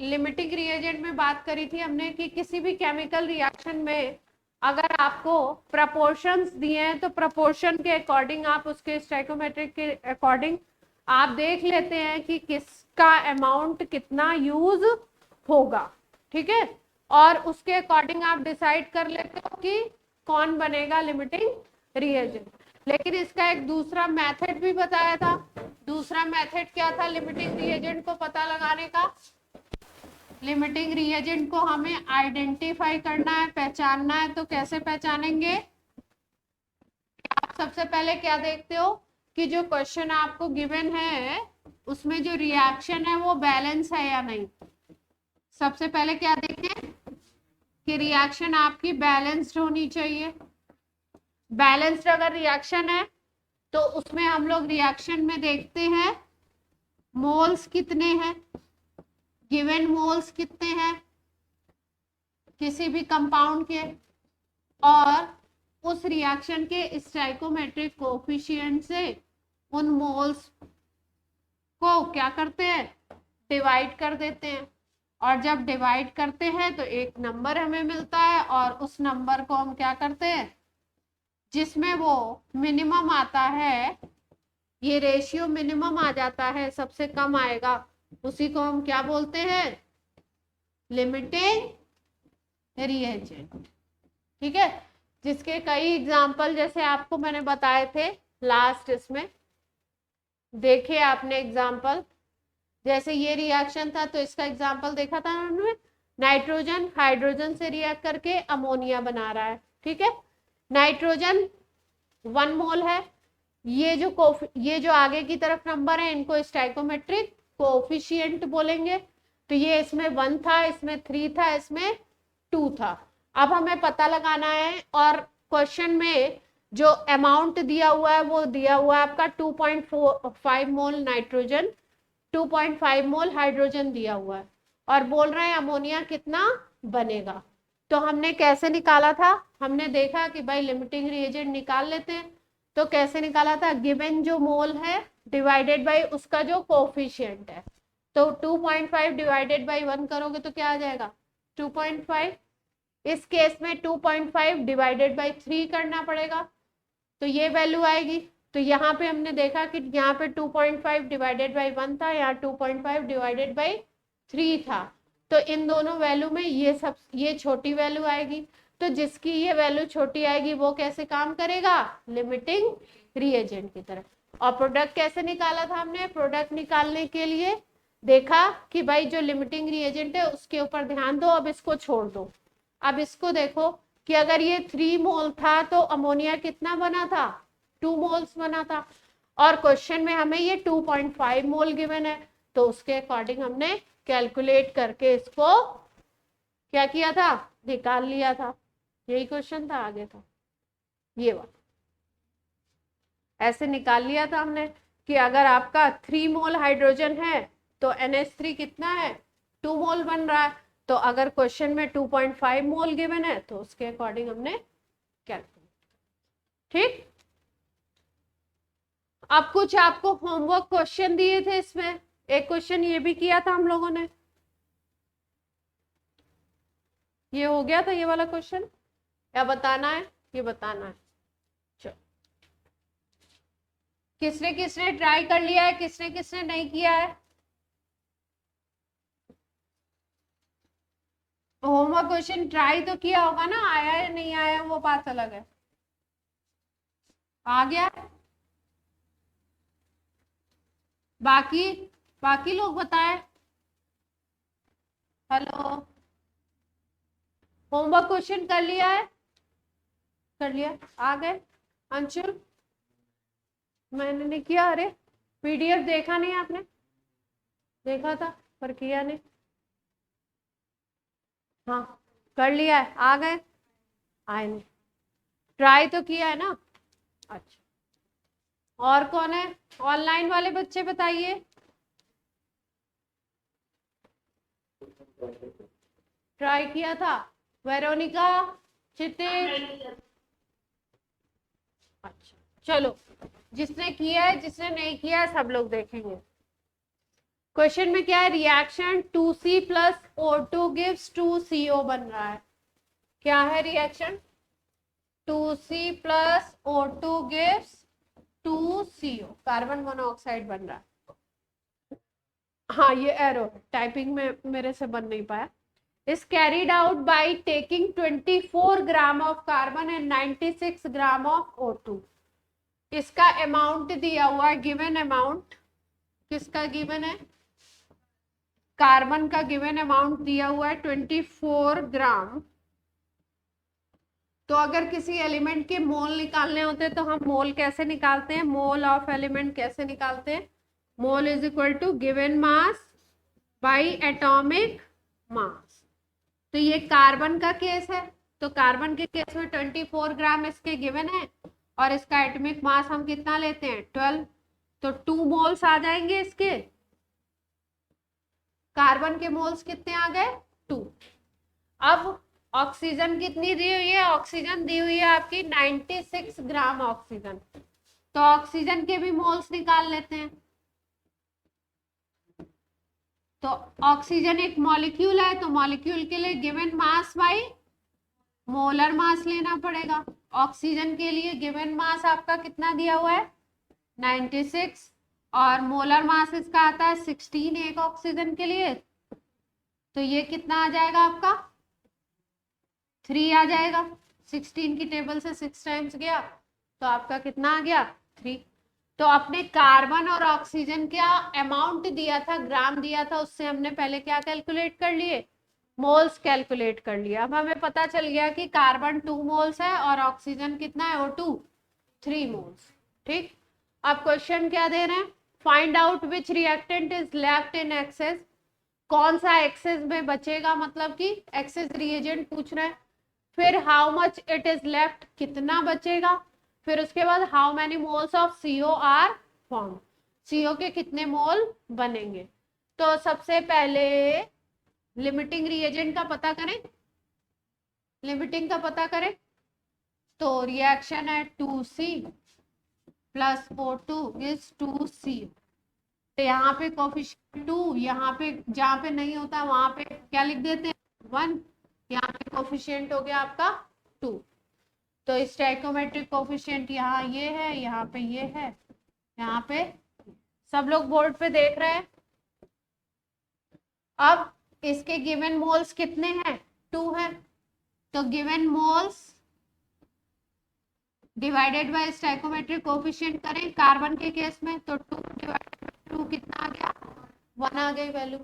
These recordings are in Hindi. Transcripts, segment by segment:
लिमिटिंग रिएजेंट में बात करी थी हमने कि किसी भी केमिकल रिएक्शन में अगर आपको प्रपोर्शंस दिए हैं तो प्रपोर्शन के अकॉर्डिंग आप उसके स्टोइकोमेट्रिक के अकॉर्डिंग आप देख लेते हैं कि किसका अमाउंट कितना यूज होगा, ठीक है, और उसके अकॉर्डिंग आप डिसाइड कर लेते हो कि कौन बनेगा लिमिटिंग रिएजेंट। लेकिन इसका एक दूसरा मेथड भी बताया था। दूसरा मेथड क्या था लिमिटिंग रिएजेंट को पता लगाने का? लिमिटिंग रिएजेंट को हमें आइडेंटिफाई करना है, पहचानना है। तो कैसे पहचानेंगे? आप सबसे पहले क्या देखते हो कि जो क्वेश्चन आपको गिवन है उसमें जो रिएक्शन है वो बैलेंस है या नहीं। सबसे पहले क्या देखें कि रिएक्शन आपकी बैलेंस्ड होनी चाहिए। बैलेंस्ड अगर रिएक्शन है तो उसमें हम लोग रिएक्शन में देखते हैं मोल्स कितने हैं, गिवन मोल्स कितने हैं किसी भी कंपाउंड के, और उस रिएक्शन के स्टोइकोमेट्रिक कोएफिशिएंट से उन मोल्स को क्या करते हैं, डिवाइड कर देते हैं। और जब डिवाइड करते हैं तो एक नंबर हमें मिलता है, और उस नंबर को हम क्या करते हैं, जिसमें वो मिनिमम आता है, ये रेशियो मिनिमम आ जाता है, सबसे कम आएगा, उसी को हम क्या बोलते हैं, लिमिटिंग रिएजेंट। ठीक है, जिसके कई एग्जाम्पल जैसे आपको मैंने बताए थे लास्ट इसमें, देखे आपने एग्जाम्पल। जैसे ये रिएक्शन था तो इसका एग्जाम्पल देखा था हमने, नाइट्रोजन हाइड्रोजन से रिएक्ट करके अमोनिया बना रहा है। ठीक है, नाइट्रोजन 1 मोल है, ये जो आगे की तरफ नंबर है इनको स्टोइकोमेट्रिक कोएफिशिएंट बोलेंगे। तो ये इसमें 1 था, इसमें 3 था, इसमें 2 था। अब हमें पता लगाना है, और क्वेश्चन में जो अमाउंट दिया हुआ है वो दिया हुआ है आपका 2.5 मोल नाइट्रोजन, 2.5 मोल हाइड्रोजन दिया हुआ है, और बोल रहे हैं अमोनिया कितना बनेगा। तो हमने कैसे निकाला था, हमने देखा कि भाई लिमिटिंग रिएजेंट निकाल लेते हैं। तो कैसे निकाला था, गिवन जो मोल है डिवाइडेड बाय उसका जो कोएफिशिएंट है। तो 2.5 डिवाइडेड बाय 1 करोगे तो क्या आ जाएगा, 2.5। इस केस में 2.5 डिवाइडेड बाय 3 करना पड़ेगा, तो ये वैल्यू आएगी। तो यहाँ पे हमने देखा कि यहाँ पे 2.5 डिवाइडेड बाई 1 था, यहाँ 2.5 डिवाइडेड बाई 3 था। तो इन दोनों वैल्यू में ये छोटी वैल्यू आएगी। तो जिसकी ये वैल्यू छोटी आएगी वो कैसे काम करेगा, लिमिटिंग रिएजेंट की तरह। और प्रोडक्ट कैसे निकाला था हमने, प्रोडक्ट निकालने के लिए देखा कि भाई जो लिमिटिंग रिएजेंट है उसके ऊपर ध्यान दो, अब इसको छोड़ दो। अब इसको देखो कि अगर ये 3 मोल था तो अमोनिया कितना बना था, 2 मोल्स बना था, और क्वेश्चन में हमें ये 2.5 मोल गिवन है। तो उसके अकॉर्डिंग हमने कैलकुलेट करके इसको क्या किया था, निकाल लिया था। यही क्वेश्चन था, आगे था ये वाला, ऐसे निकाल लिया था हमने कि अगर आपका 3 मोल हाइड्रोजन है तो NH3 कितना है, 2 मोल बन रहा है। तो अगर क्वेश्चन में 2.5 मोल गिवन है तो उसके अकॉर्डिंग हमने कैलकुलेट। ठीक, अब कुछ आपको होमवर्क क्वेश्चन दिए थे, इसमें एक क्वेश्चन ये भी किया था हम लोगों ने, ये हो गया था ये वाला क्वेश्चन, क्या बताना है, ये बताना है। चलो, किसने किसने ट्राई कर लिया है, किसने किसने नहीं किया है? होमवर्क क्वेश्चन ट्राई तो किया होगा ना, आया या नहीं आया वो बात अलग है। आ गया? बाकी बाकी लोग बताए। हेलो, होमवर्क क्वेश्चन कर लिया है? कर लिया, आ गए? अंशुल, मैंने नहीं किया। अरे PDF देखा नहीं आपने? देखा था पर किया नहीं। हाँ, कर लिया है, आ गए? आए नहीं, ट्राई तो किया है ना। अच्छा, और कौन है ऑनलाइन वाले बच्चे, बताइए। ट्राई किया था, वेरोनिका, क्षितिज। अच्छा, चलो, जिसने किया है जिसने नहीं किया है सब लोग देखेंगे। क्वेश्चन में क्या है, reaction 2C plus O2 gives 2CO बन रहा है। क्या है reaction, 2C plus O2 gives 2CO, carbon monoxide बन रहा है। हाँ ये एरो टाइपिंग में मेरे से बन नहीं पाया। is carried out by taking 24 gram of carbon and 96 gram of O2। इसका अमाउंट दिया हुआ है, गिवन अमाउंट किसका गिवन है, कार्बन का गिवन अमाउंट दिया हुआ है 24 ग्राम। तो अगर किसी एलिमेंट के मोल निकालने होते हैं तो हम मोल कैसे निकालते हैं, मोल ऑफ एलिमेंट कैसे निकालते हैं, mole is equal to given mass by atomic mass. तो ये कार्बन का केस है, तो कार्बन के केस में 24 ग्राम इसके गिवन है और इसका एटॉमिक मास हम कितना लेते हैं 12, तो 2 मोल्स आ जाएंगे इसके। कार्बन के मोल्स कितने आ गए 2। अब ऑक्सीजन कितनी दी हुई है, ऑक्सीजन दी हुई है आपकी 96 ग्राम ऑक्सीजन, तो ऑक्सीजन के भी मोल्स निकाल लेते हैं। तो ऑक्सीजन एक मॉलिक्यूल है, तो मॉलिक्यूल के लिए गिवन मास बाई मोलर मास लेना पड़ेगा। ऑक्सीजन के लिए गिवन मास आपका कितना दिया हुआ है 96 और मोलर मास इसका आता है 16 एक ऑक्सीजन के लिए, तो ये कितना आ जाएगा आपका 3 आ जाएगा। 16 की टेबल से 6 टाइम्स गया तो आपका कितना आ गया 3। तो अपने कार्बन और ऑक्सीजन का अमाउंट दिया था, ग्राम दिया था, उससे हमने पहले क्या कैलकुलेट कर लिए, मोल्स कैलकुलेट कर लिया। अब हमें पता चल गया कि कार्बन 2 मोल्स है और ऑक्सीजन कितना है O2 3 मोल्स। ठीक, अब क्वेश्चन क्या दे रहे हैं, find out which reactant is left in excess, कौन सा एक्सेस में बचेगा, मतलब कि एक्सेस रिएजेंट पूछ रहे हैं। फिर how much it is left, कितना बचेगा। फिर उसके बाद how many moles of CO are form, CO के कितने मोल बनेंगे। तो सबसे पहले लिमिटिंग रिएजेंट का पता करें, लिमिटिंग का पता करें। तो रिएक्शन है 2C plus O2 is 2CO, तो यहाँ पे कोफिशिएंट 2, यहाँ पे जहाँ पे नहीं होता वहां पे क्या लिख देते हैं 1, यहाँ पे कोफिशिएंट हो गया आपका 2। तो स्टोइकोमेट्रिक कोफिशिएंट यहाँ ये है, यहाँ पे ये है, यहाँ पे सब लोग बोर्ड पे देख रहे हैं। अब इसके गिवन मोल्स कितने हैं 2 हैं, तो given moles divided by stoichiometric coefficient करें कार्बन के केस में, तो 2 डिवाइडेड बाय 2 कितना आ गया 1 आ गई वैल्यू।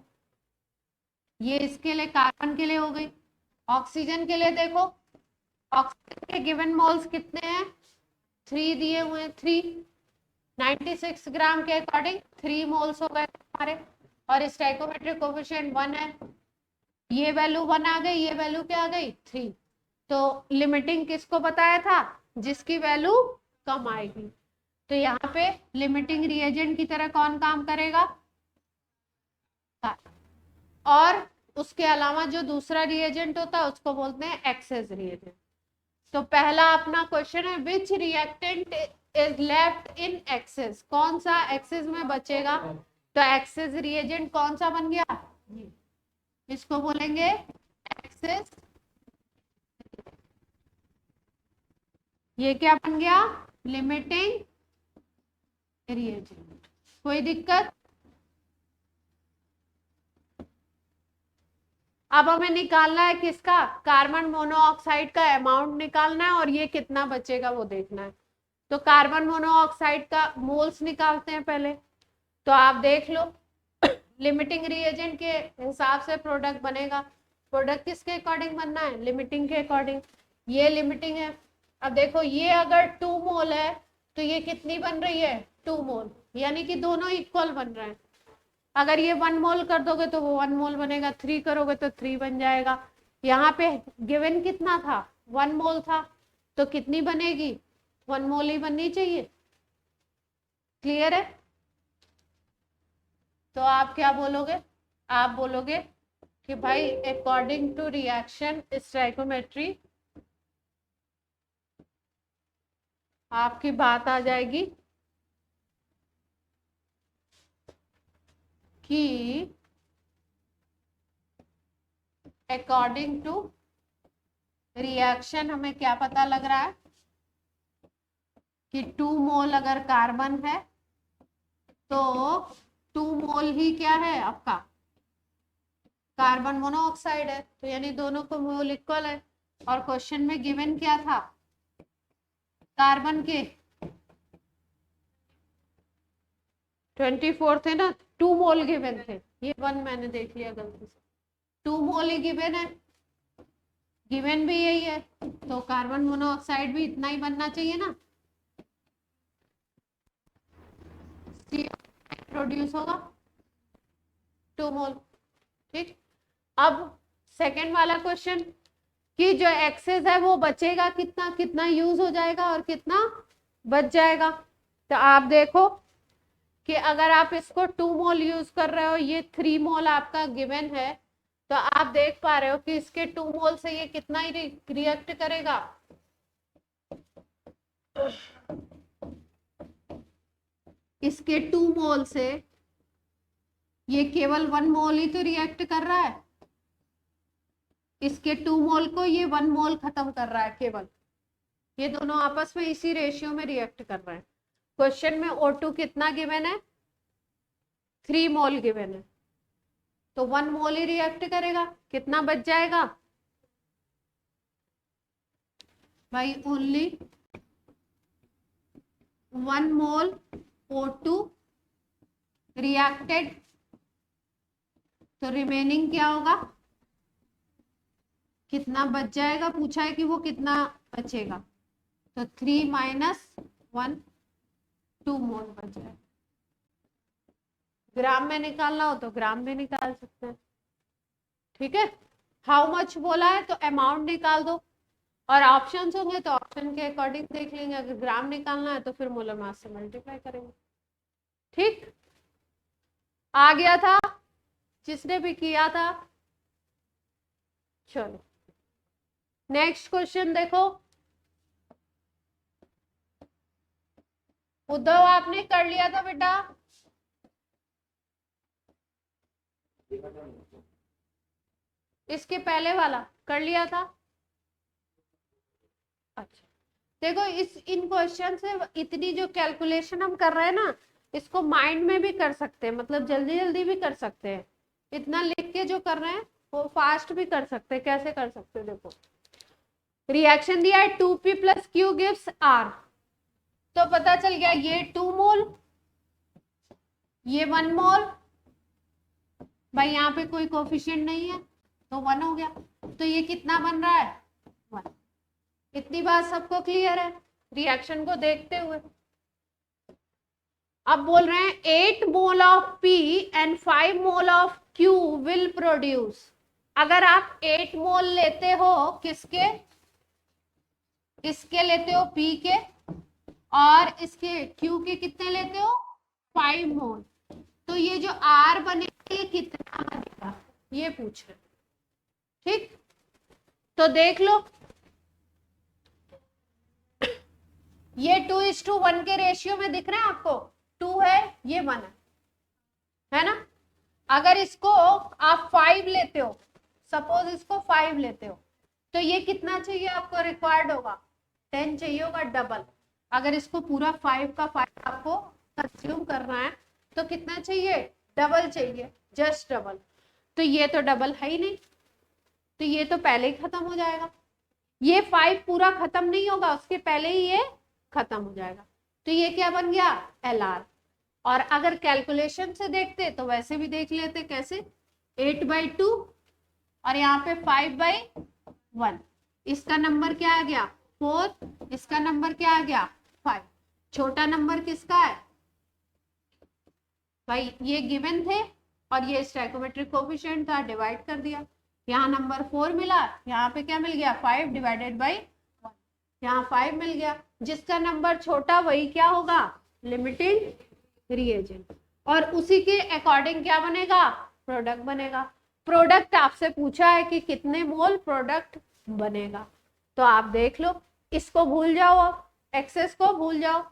ये इसके लिए कार्बन के लिए हो गई। ऑक्सीजन के लिए देखो, ऑक्सीजन के गिवन मोल्स कितने हैं 3 दिए हुए हैं, 3 96 ग्राम के अकॉर्डिंग 3 मोल्स हो गए हमारे, और स्टोइकोमेट्रिक कोफिशिएंट 1 है, ये वैल्यू 1 आ गई, ये वैल्यू क्या आ गई 3। तो लिमिटिंग किसको बताया था, जिसकी वैल्यू कम आएगी। तो यहाँ पे लिमिटिंग रिएजेंट की तरह कौन काम करेगा, और उसके अलावा जो दूसरा रिएजेंट होता है उसको बोलते हैं एक्सेस रिएजेंट। तो पहला अपना क्वेश्चन है which reactant is left in excess, कौन सा एक्सेस में बचेगा। तो एक्सेस रिएजेंट कौन सा बन गया, इसको बोलेंगे एक्सेस, ये क्या बन गया लिमिटिंग रिएजेंट। कोई दिक्कत, अब हमें निकालना है किसका, कार्बन मोनोऑक्साइड का अमाउंट निकालना है और ये कितना बचेगा वो देखना है। तो कार्बन मोनोऑक्साइड का मोल्स निकालते हैं पहले, तो आप देख लो लिमिटिंग रिएजेंट के हिसाब से प्रोडक्ट बनेगा। प्रोडक्ट किसके अकॉर्डिंग बनना है, लिमिटिंग के अकॉर्डिंग। ये लिमिटिंग है, अब देखो ये अगर 2 मोल है तो ये कितनी बन रही है 2 मोल, यानी कि दोनों इक्वल बन रहे हैं। अगर ये 1 मोल कर दोगे तो वो 1 मोल बनेगा, 3 करोगे तो 3 बन जाएगा। यहाँ पे गिवन कितना था 1 मोल था, तो कितनी बनेगी 1 मोल ही बननी चाहिए। क्लियर है, तो आप क्या बोलोगे, आप बोलोगे कि भाई अकॉर्डिंग टू रिएक्शन स्टोइकोमेट्री, आपकी बात आ जाएगी कि अकॉर्डिंग टू रिएक्शन हमें क्या पता लग रहा है कि 2 मोल अगर कार्बन है तो 2 मोल ही क्या है आपका कार्बन मोनोऑक्साइड है, तो यानी दोनों को मोल इक्वल है। और क्वेश्चन में गिवन क्या था, कार्बन के 24 थे ना, 2 मोल गिवन थे, ये 1 मैंने देख लिया गलती से, 2 मोल ही गिवन है, गिवन भी यही है, तो कार्बन मोनोऑक्साइड भी इतना ही बनना चाहिए ना, प्रोड्यूस होगा 2 मोल। ठीक, अब सेकेंड वाला क्वेश्चन कि जो एक्सेस है वो बचेगा कितना, कितना यूज हो जाएगा और कितना बच जाएगा। तो आप देखो कि अगर आप इसको 2 मोल यूज कर रहे हो, ये 3 मोल आपका गिवन है, तो आप देख पा रहे हो कि इसके 2 मोल से ये कितना ही रिएक्ट करेगा, इसके 2 मोल से ये केवल 1 मोल ही तो रिएक्ट कर रहा है, इसके 2 मोल को ये 1 मोल खत्म कर रहा है केवल, ये दोनों आपस में इसी रेशियो में रिएक्ट कर रहे हैं। क्वेश्चन में O2 कितना गिवन है, 3 मोल गिवन है, तो 1 मोल ही रिएक्ट करेगा, कितना बच जाएगा भाई, ओनली 1 मोल O2 रिएक्टेड, तो रिमेनिंग क्या होगा, कितना बच जाएगा, पूछा है कि वो कितना बचेगा, तो 3 माइनस 1 2 मोल बच जाएगा। ग्राम में निकालना हो तो ग्राम में निकाल सकते हैं। ठीक है, हाउ मच बोला है तो अमाउंट निकाल दो, और ऑप्शंस होंगे तो ऑप्शन के अकॉर्डिंग देख लेंगे, अगर ग्राम निकालना है तो फिर मोलर मास से मल्टीप्लाई करेंगे। ठीक, आ गया था जिसने भी किया था। चलो नेक्स्ट क्वेश्चन देखो, उद्धव आपने कर लिया था बेटा, इसके पहले वाला कर लिया था। अच्छा देखो, इन क्वेश्चन से इतनी जो कैलकुलेशन हम कर रहे हैं ना, इसको माइंड में भी कर सकते हैं, मतलब जल्दी जल्दी भी कर सकते हैं, इतना लिख के जो कर रहे हैं वो फास्ट भी कर सकते हैं। कैसे कर सकते हैं, देखो रिएक्शन दिया है 2p + q गिव्स r, तो पता चल गया ये 2 मोल, ये 1 मोल, भाई यहाँ पे कोई कोफिशिएंट नहीं है तो 1 हो गया, तो ये कितना बन रहा है 1। इतनी बात सबको क्लियर है रिएक्शन को देखते हुए। अब बोल रहे हैं 8 mole of P and 5 mole of Q will produce. अगर आप 8 मोल लेते हो किसके, इसके लेते हो P के, और इसके Q के कितने लेते हो 5 मोल, तो ये जो R बनेगा ये कितना बनेगा ये पूछ रहे। ठीक, तो देख लो ये 2:1 के रेशियो में दिख रहे हैं आपको, 2 है ये 1 है ना। अगर इसको आप 5 लेते हो, सपोज इसको 5 लेते हो, तो ये कितना चाहिए आपको, रिक्वायर्ड होगा 10 चाहिए होगा डबल। अगर इसको पूरा 5 का 5 आपको कंज्यूम करना है तो कितना चाहिए, डबल चाहिए, जस्ट डबल। तो ये तो डबल है ही नहीं, तो ये तो पहले ही खत्म हो जाएगा, ये 5 पूरा खत्म नहीं होगा, उसके पहले ही ये खत्म हो जाएगा, तो ये क्या बन गया LR। और अगर कैलकुलेशन से देखते तो वैसे भी देख लेते, कैसे 8/2 और यहाँ पे 5/1, इसका नंबर क्या आ गया 4, इसका नंबर क्या आ गया 5, छोटा नंबर किसका है भाई, ये गिवन थे और ये स्टैइकोमेट्रिक कोफिशिएंट था, डिवाइड कर दिया, यहाँ नंबर 4 मिला, यहाँ पे क्या मिल गया 5 डिवाइडेड बाई 1, यहाँ 5 मिल गया, जिसका नंबर छोटा वही क्या होगा लिमिटिंग रिएजेंट, और उसी के अकॉर्डिंग क्या बनेगा प्रोडक्ट बनेगा। प्रोडक्ट आपसे पूछा है कि कितने मोल प्रोडक्ट बनेगा, तो आप देख लो, इसको भूल जाओ, आप एक्सेस को भूल जाओ,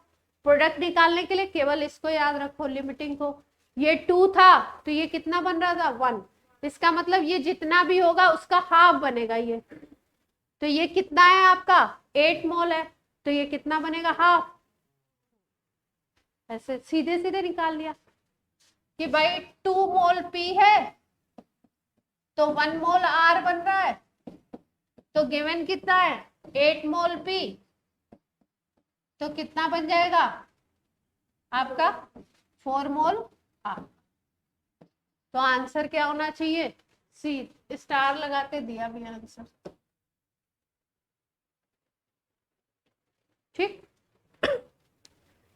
प्रोडक्ट निकालने के लिए केवल इसको याद रखो लिमिटिंग को, ये 2 था तो ये कितना बन रहा था 1। इसका मतलब ये जितना भी होगा उसका हाफ बनेगा ये। तो ये कितना है आपका 8 मोल है, तो ये कितना बनेगा हाफ। ऐसे सीधे सीधे निकाल लिया कि भाई 2 मोल पी है तो 1 मोल आर बन रहा है, तो गिवन कितना है 8 मोल पी, तो कितना बन जाएगा आपका 4 मोल आर। तो आंसर क्या होना चाहिए सी, स्टार लगा के दिया भी आंसर। ठीक,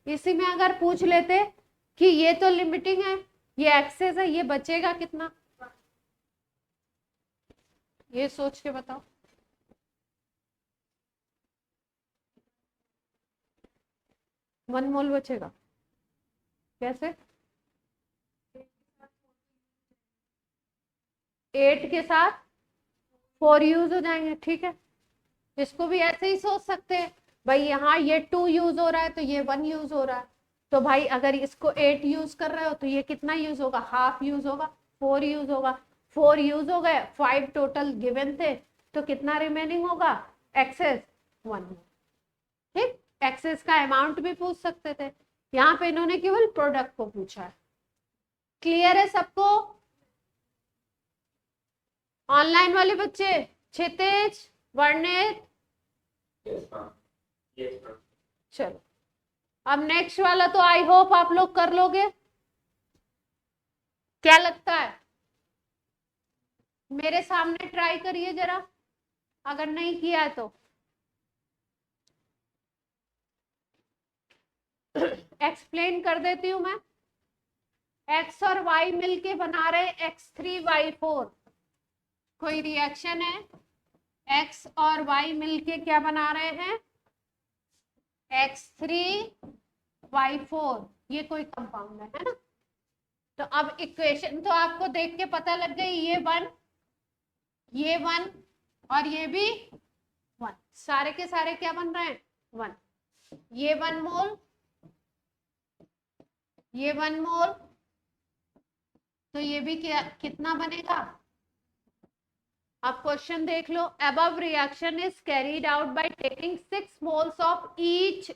इसी में अगर पूछ लेते कि ये तो लिमिटिंग है, ये एक्सेस है, ये बचेगा कितना, ये सोच के बताओ। वन मोल बचेगा कैसे, 8 के साथ 4 यूज हो जाएंगे। ठीक है, इसको भी ऐसे ही सोच सकते हैं, भाई यहाँ ये 2 यूज हो रहा है तो ये 1 यूज हो रहा है, तो भाई अगर इसको 8 यूज कर रहे हो तो ये कितना यूज होगा, हाफ यूज होगा, 4 यूज होगा, 4 यूज हो गए, 5 टोटल गिवन थे, तो कितना रिमेनिंग होगा एक्सेस 1। ठीक, एक्सेस का अमाउंट भी पूछ सकते थे, यहाँ पे इन्होंने केवल प्रोडक्ट को पूछा है। क्लियर है सबको, ऑनलाइन वाले बच्चे, क्षितिज, वर्णित, चलो अब नेक्स्ट वाला तो आई होप आप लोग कर लोगे, क्या लगता है, मेरे सामने ट्राई करिए जरा, अगर नहीं किया है तो। एक्सप्लेन कर देती हूं मैं। एक्स और वाई मिलके बना रहे x3y4, कोई रिएक्शन है, एक्स और वाई मिलके क्या बना रहे हैं x3y4, ये कोई कंपाउंड है ना। तो अब इक्वेशन तो आपको देख के पता लग गई, ये 1, ये 1 और ये भी 1, सारे के सारे क्या बन रहे हैं 1, ये 1 मोल, ये 1 मोल, तो ये भी क्या कितना बनेगा। अब क्वेश्चन देख लो, above reaction is carried out by taking 6 moles of each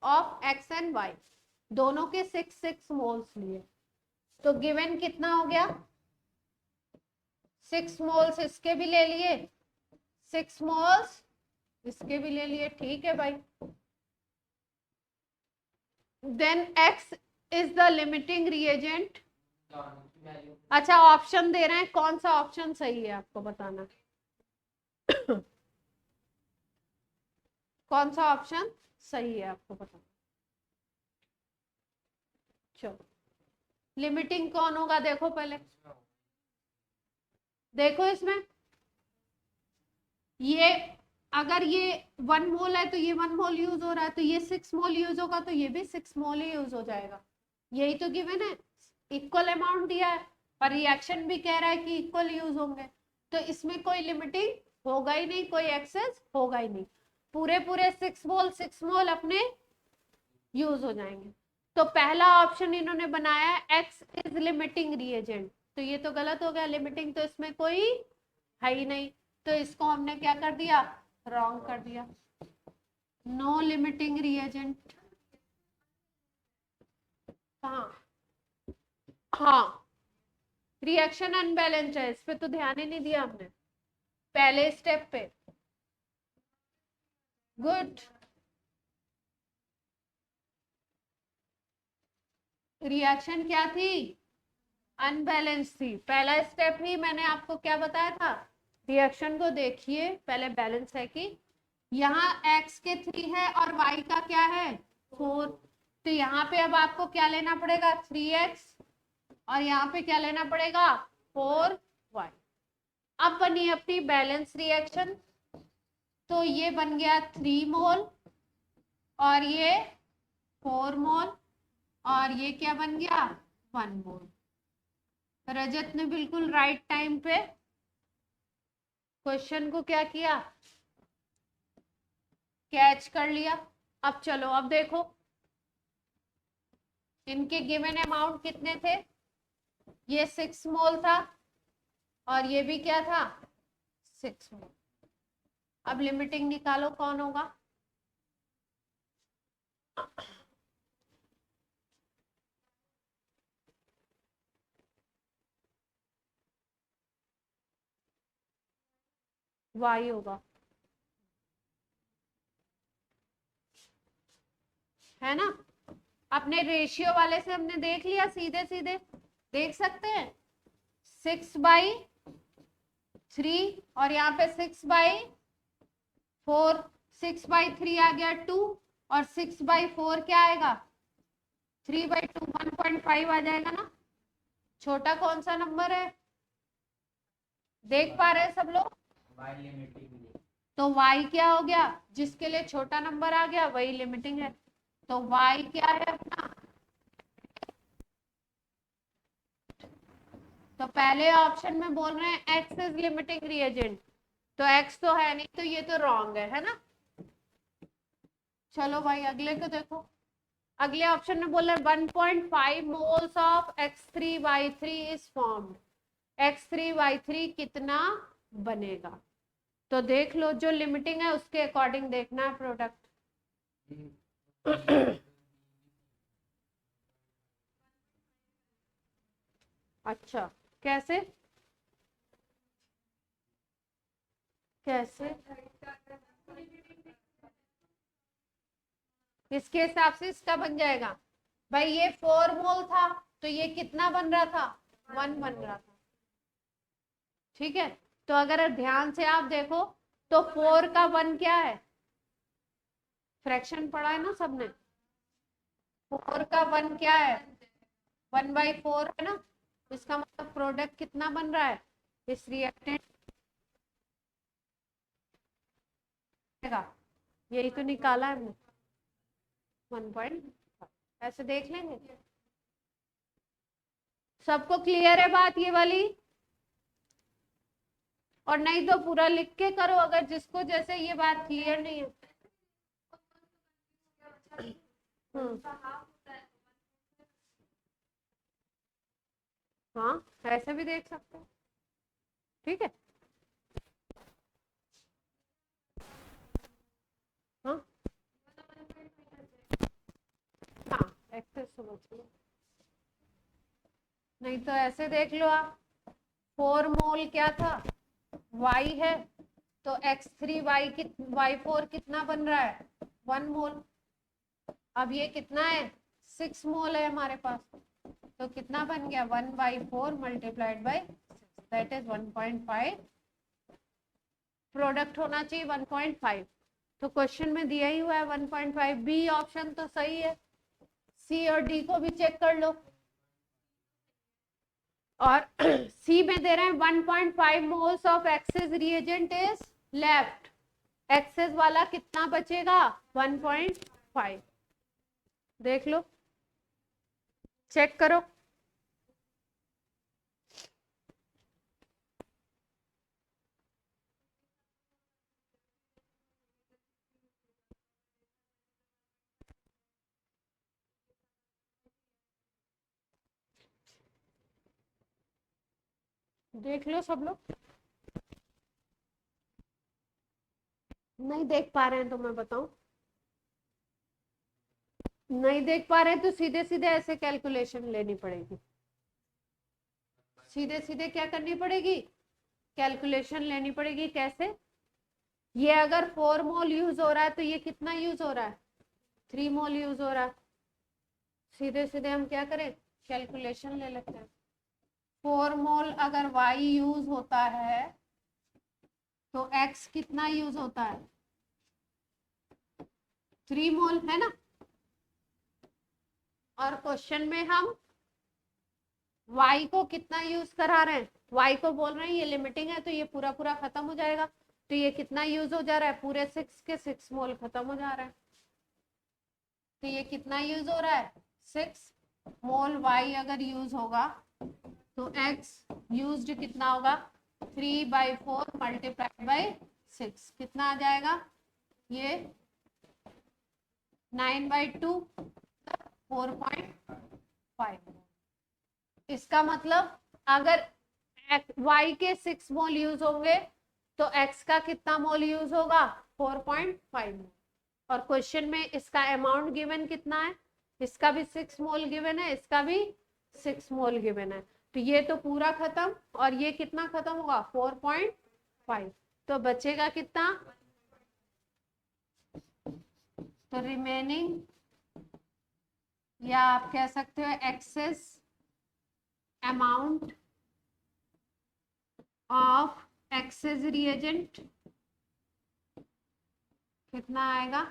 of x and y, दोनों के 6 मोल्स लिए, तो गिवन कितना हो गया 6 मोल्स इसके भी ले लिए, 6 मोल्स इसके भी ले लिए। ठीक है भाई, then x is the limiting reagent. अच्छा ऑप्शन दे रहे हैं, कौन सा ऑप्शन सही है आपको बताना कौन सा ऑप्शन सही है आपको बताना। चलो लिमिटिंग कौन होगा देखो पहले, देखो इसमें ये अगर ये 1 मोल है तो ये 1 मोल यूज हो रहा है, तो ये 6 मोल यूज होगा तो ये भी 6 मोल ही यूज हो जाएगा, यही तो गिवन है, इक्वल अमाउंट दिया है और रिएक्शन भी कह रहा है कि इक्वल यूज होंगे, तो इसमें कोई लिमिटिंग होगा ही नहीं, कोई एक्सेस होगा ही नहीं, पूरे पूरे 6 मोल अपने यूज हो जाएंगे। तो पहला ऑप्शन इन्होंने बनाया है एक्स इज लिमिटिंग रिएजेंट, तो ये तो गलत हो गया, लिमिटिंग तो इसमें कोई है ही नहीं, तो इसको हमने क्या कर दिया रॉन्ग कर दिया, नो लिमिटिंग रिएजेंट। हाँ रिएक्शन अनबैलेंस्ड है, इस पे तो ध्यान ही नहीं दिया हमने पहले स्टेप पे। गुड, रिएक्शन क्या थी अनबैलेंस थी, पहला स्टेप ही मैंने आपको क्या बताया था, रिएक्शन को देखिए पहले बैलेंस है कि, यहाँ x के 3 है और y का क्या है 4, तो यहाँ पे अब आपको क्या लेना पड़ेगा 3x और यहाँ पे क्या लेना पड़ेगा 4y। अब बनी अपनी बैलेंस रिएक्शन, तो ये बन गया 3 मोल और ये 4 मोल और ये क्या बन गया 1 मोल। रजत ने बिल्कुल राइट टाइम पे क्वेश्चन को क्या किया कैच कर लिया। अब चलो अब देखो इनके गिवन अमाउंट कितने थे ये 6 मोल था और ये भी क्या था 6 मोल। अब लिमिटिंग निकालो कौन होगा। वाई होगा, है ना। अपने रेशियो वाले से हमने देख लिया, सीधे सीधे देख सकते हैं 6/3 और यहाँ पे 6/4, 6/3 आ गया 2 और 6/4 क्या आएगा 3/2, 1.5 आ जाएगा ना। छोटा कौन सा नंबर है, देख पा रहे हैं सब लोग। तो y क्या हो गया, जिसके लिए छोटा नंबर आ गया वही लिमिटिंग है। तो y क्या है अपना, तो पहले ऑप्शन में बोल रहे हैं x इज लिमिटिंग रिएजेंट, तो x तो है नहीं, तो ये तो रॉन्ग है ना। चलो भाई अगले को देखो। अगले ऑप्शन में बोल रहे 1.5 moles of x3y3 is formed. x3y3 कितना बनेगा, तो देख लो जो लिमिटिंग है उसके अकॉर्डिंग देखना है प्रोडक्ट। अच्छा, कैसे कैसे इसके हिसाब से इसका बन जाएगा। भाई ये 4 मोल था तो ये कितना बन रहा था 1 बन रहा था, ठीक है। तो अगर ध्यान से आप देखो तो 4 का 1 क्या है, फ्रैक्शन पढ़ा है ना सबने। 4 का 1 क्या है 1/4 है ना। इसका मतलब प्रोडक्ट कितना बन रहा है इस रिएक्टेंट का, यही तो निकाला है हमने 1.5। ऐसे देख लेंगे। सबको क्लियर है बात ये वाली, और नहीं तो पूरा लिख के करो अगर जिसको जैसे ये बात क्लियर नहीं है। हाँ ऐसे भी देख सकते हो, ठीक है। हाँ हाँ एक्सेस समझ लो, नहीं तो ऐसे देख लो आप 4 मोल क्या था y है, तो x3y y4 कितना बन रहा है 1 मोल। अब ये कितना है 6 मोल है हमारे पास, तो कितना बन गया 1/4 multiplied by 6, that is 1.5। Product होना चाहिए 1.5, तो क्वेश्चन में दिया ही हुआ है 1.5। बी ऑप्शन तो सही है, सी और डी को भी चेक कर लो। और सी में दे रहे हैं 1.5 moles of excess reagent is left, excess वाला कितना बचेगा 1.5। देख लो चेक करो। देख लो सब लोग, नहीं देख पा रहे हैं तो मैं बताऊं, नहीं देख पा रहे तो सीधे सीधे ऐसे कैलकुलेशन लेनी पड़ेगी, सीधे सीधे क्या करनी पड़ेगी कैलकुलेशन लेनी पड़ेगी। कैसे, ये अगर 4 मोल यूज हो रहा है तो ये कितना यूज हो रहा है 3 मोल यूज हो रहा है। सीधे सीधे हम क्या करें कैलकुलेशन ले लेते हैं। 4 मोल अगर y यूज होता है तो x कितना यूज होता है 3 मोल, है ना। और क्वेश्चन में हम y को कितना यूज करा रहे हैं, y को बोल रहे हैं ये लिमिटिंग है तो ये पूरा पूरा खत्म हो जाएगा, तो ये कितना यूज हो जा रहा है पूरे 6 के 6 मोल खत्म हो जा रहा है, तो ये कितना यूज हो रहा है 6 मोल y अगर यूज होगा तो x यूज्ड कितना होगा 3/4 मल्टीप्लाइड बाई 6, कितना आ जाएगा ये 9/2 4.5। इसका मतलब अगर y के 6 मोल यूज होंगे तो x का कितना मोल यूज होगा 4.5 मोल। और क्वेश्चन में इसका अमाउंट गिवन कितना है, इसका भी 6 मोल गिवन है, इसका भी 6 मोल गिवन है। तो ये तो पूरा खत्म और ये कितना खत्म होगा 4.5। तो बचेगा कितना, तो रिमेनिंग या आप कह सकते हो excess amount of excess reagent कितना आएगा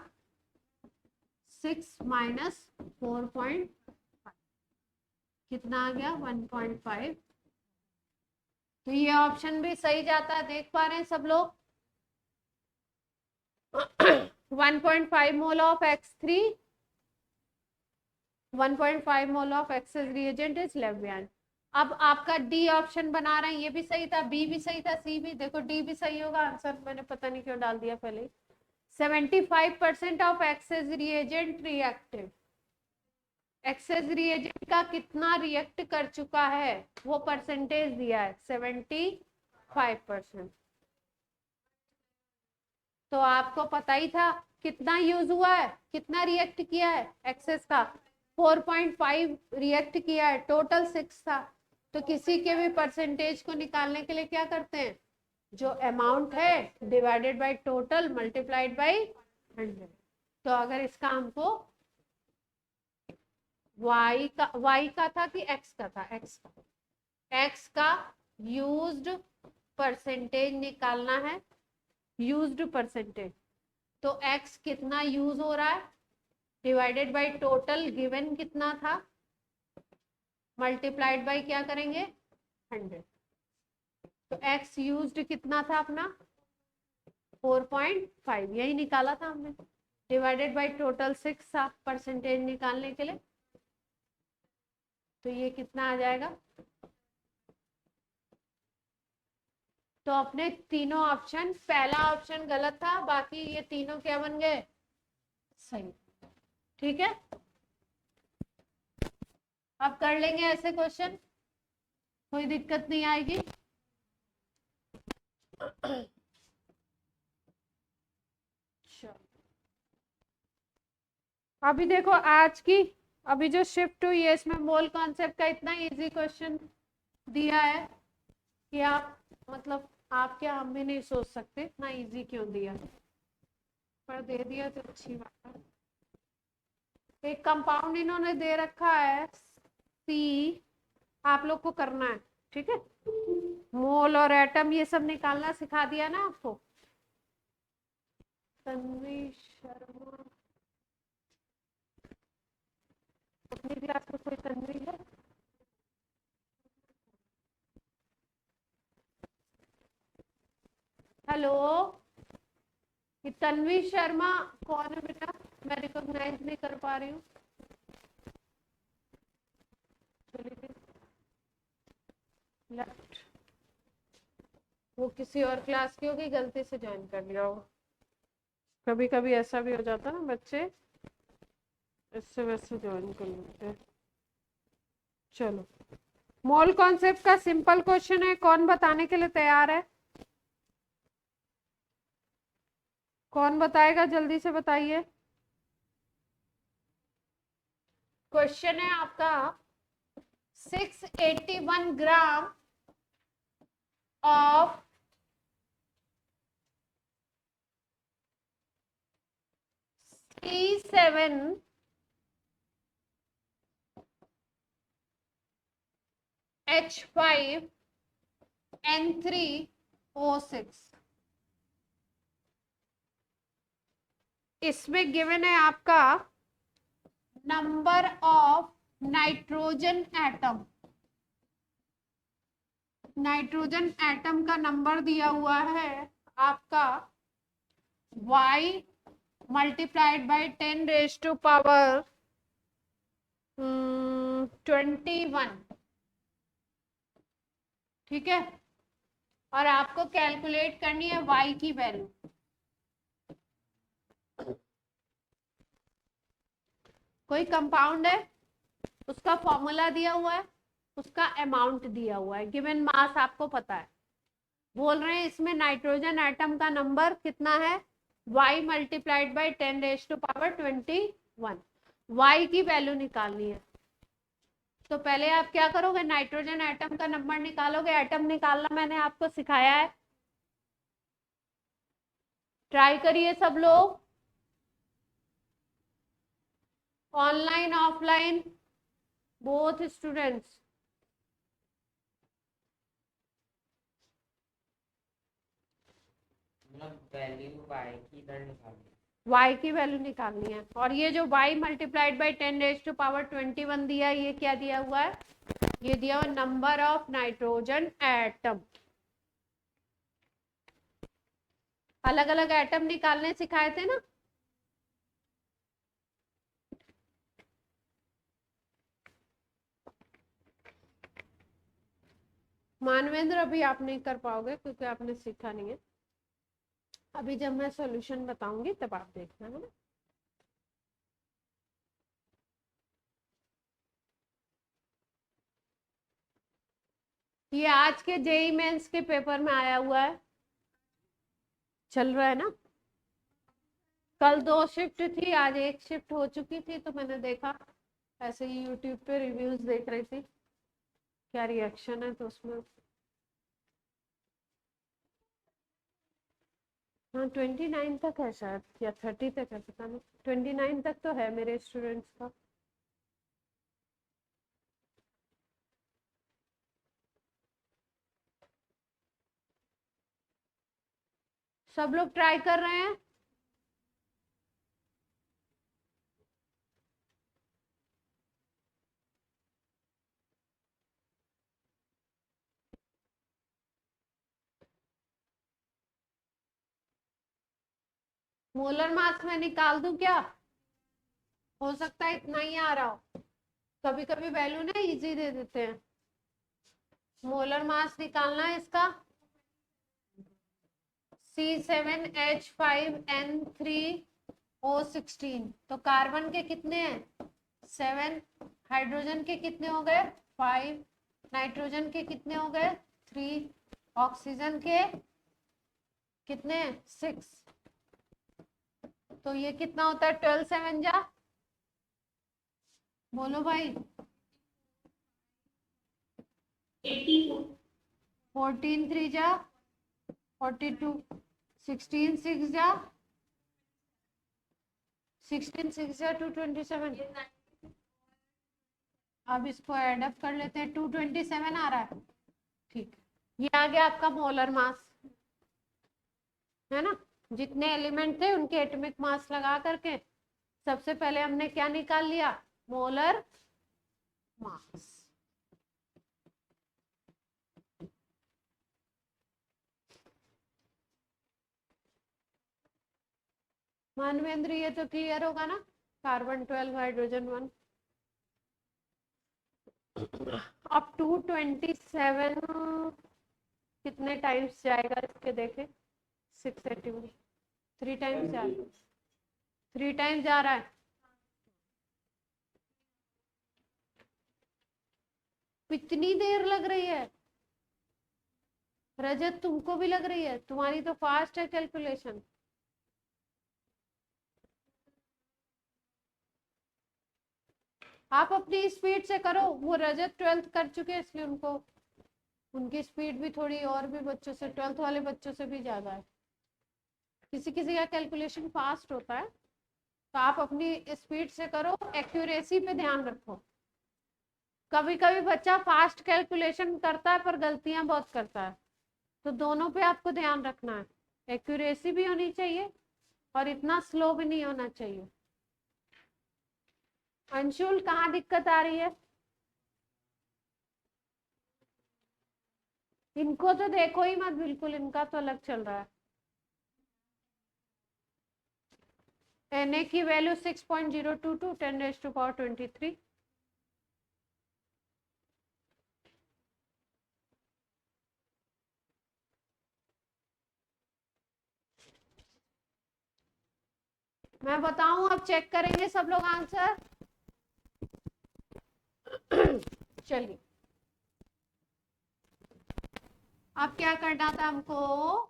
6 माइनस 4.5 कितना आ गया 1.5। तो ये ऑप्शन भी सही जाता है, देख पा रहे हैं सब लोग। 1.5 mole of X3, 1.5 mole of excess reagent is left behind. अब आपका डी ऑप्शन बना रहे हैं, ये भी सही था, बी भी सही था, सी भी, देखो डी भी सही होगा आंसर, मैंने पता नहीं क्यों डाल दिया पहले। 75% of excess reagent reactive, access reagent का कितना रिएक्ट कर चुका है वो परसेंटेज दिया है 75%। तो आपको पता ही था कितना यूज हुआ है, कितना रिएक्ट किया है एक्सेस का 4.5 रिएक्ट किया है, टोटल 6 था। तो किसी के भी परसेंटेज को निकालने के लिए क्या करते हैं, जो अमाउंट है divided by total multiplied by 100। तो अगर इसका हमको y का था कि x का था, x का यूज्ड परसेंटेज निकालना है, यूज्ड परसेंटेज। तो x कितना यूज हो रहा है डिवाइडेड बाय टोटल गिवन कितना था मल्टीप्लाइड बाय क्या करेंगे 100। तो x यूज्ड कितना था अपना 4.5, यही निकाला था हमने, डिवाइडेड बाय टोटल 6 था परसेंटेज निकालने के लिए। तो ये कितना आ जाएगा, तो अपने तीनों ऑप्शन, पहला ऑप्शन गलत था, बाकी ये तीनों क्या बन गए सही। ठीक है, अब कर लेंगे ऐसे क्वेश्चन, कोई दिक्कत नहीं आएगी। अभी देखो आज की अभी जो शिफ्ट हुई है इसमें मोल कॉन्सेप्ट का इतना इजी क्वेश्चन दिया है कि आप मतलब आप क्या हम भी नहीं सोच सकते इतना इजी क्यों दिया, पर दे दिया तो अच्छी बात है। एक कंपाउंड इन्होंने दे रखा है सी, आप लोग को करना है, ठीक है। मोल और एटम ये सब निकालना सिखा दिया ना आपको। तन्वी शर्मा, अपनी क्लास में कोई तन्वी है? हेलो, ये तन्वी शर्मा कौन है बेटा, मैं रिकॉग्नाइज नहीं कर पा रही हूँ। लेफ्ट, वो किसी और क्लास की होगी, गलती से ज्वाइन कर लिया होगा। कभी कभी ऐसा भी हो जाता है ना, बच्चे इससे वैसे ज्वाइन कर लेते हैं। चलो, मोल कॉन्सेप्ट का सिंपल क्वेश्चन है, कौन बताने के लिए तैयार है, कौन बताएगा, जल्दी से बताइए। क्वेश्चन है आपका 681 gram of C7 H5 N3O6, इसमें गिवन है आपका number of nitrogen atom, nitrogen atom का नंबर दिया हुआ है आपका y मल्टीप्लाइड बाय 10⁻21, ठीक है। और आपको कैलकुलेट करनी है y की वैल्यू। कोई कंपाउंड है, उसका फॉर्मूला दिया हुआ है, उसका अमाउंट दिया हुआ है, गिवन मास आपको पता है। बोल रहे हैं इसमें नाइट्रोजन एटम का नंबर कितना है, y मल्टीप्लाइड बाई 10⁻21। y की वैल्यू निकालनी है। तो पहले आप क्या करोगे, नाइट्रोजन एटम का नंबर निकालोगे। एटम निकालना मैंने आपको सिखाया है, ट्राई करिए सब लोग, online offline both students. Value y की इधर निकालनी y की वैल्यू निकालनी है। और ये जो y मल्टीप्लाइड बाई 10⁻21 दिया है, ये क्या दिया हुआ है, ये दिया हुआ नंबर ऑफ नाइट्रोजन एटम। अलग अलग एटम निकालने सिखाए थे ना। मानवेंद्र अभी आप नहीं कर पाओगे क्योंकि आपने सीखा नहीं है। अभी जब मैं सॉल्यूशन बताऊंगी तब आप देखना है ना। ये आज के जेई मेंस के पेपर में आया हुआ है, चल रहा है ना। कल 2 शिफ्ट थी, आज 1 शिफ्ट हो चुकी थी, तो मैंने देखा ऐसे ही यूट्यूब पे रिव्यूज देख रही थी क्या रिएक्शन है, तो उसमें हाँ 29 तक है शायद, या 30 तक है, पता नहीं। 29 तक तो है मेरे स्टूडेंट्स का। सब लोग ट्राई कर रहे हैं। मोलर मास में निकाल दूं क्या, हो सकता है इतना ही आ रहा हो, कभी कभी वैल्यू ना इजी दे देते हैं। मोलर मास निकालना है इसका, C7H5N3O16। तो कार्बन के कितने हैं 7, हाइड्रोजन के कितने हो गए 5, नाइट्रोजन के कितने हो गए 3, ऑक्सीजन के कितने 6। तो ये कितना होता है 12 7 जा, बोलो भाई 14 3 जा 42, 16 6 जा 16 6 जा 227। अब इसको ऐड अप कर लेते हैं, 227 आ रहा है, ठीक। ये आ गया आपका मोलर मास, है ना। जितने एलिमेंट थे उनके एटॉमिक मास लगा करके सबसे पहले हमने क्या निकाल लिया, मोलर मास। मानवेंद्र ये तो क्लियर होगा ना, कार्बन 12 हाइड्रोजन 1। अब 227 कितने टाइम्स जाएगा इसके देखें, 681, 3 टाइम्स जा रहा है, 3 टाइम्स जा रहा है। कितनी देर लग रही है रजत, तुमको भी लग रही है, तुम्हारी तो फास्ट है कैलकुलेशन। आप अपनी स्पीड से करो, वो रजत 12th कर चुके हैं इसलिए उनको, उनकी स्पीड भी थोड़ी और भी बच्चों से, 12th वाले बच्चों से भी ज्यादा है। किसी किसी का कैलकुलेशन फास्ट होता है, तो आप अपनी स्पीड से करो, एक्यूरेसी पे ध्यान रखो। कभी कभी बच्चा फास्ट कैलकुलेशन करता है पर गलतियां बहुत करता है, तो दोनों पे आपको ध्यान रखना है, एक्यूरेसी भी होनी चाहिए और इतना स्लो भी नहीं होना चाहिए। अंशुल कहाँ दिक्कत आ रही है, इनको तो देखो ही मत बिल्कुल, इनका तो अलग चल रहा है। Na की वैल्यू 6.022 10⁻23। मैं बताऊं, अब चेक करेंगे सब लोग आंसर। चलिए अब क्या करना था हमको?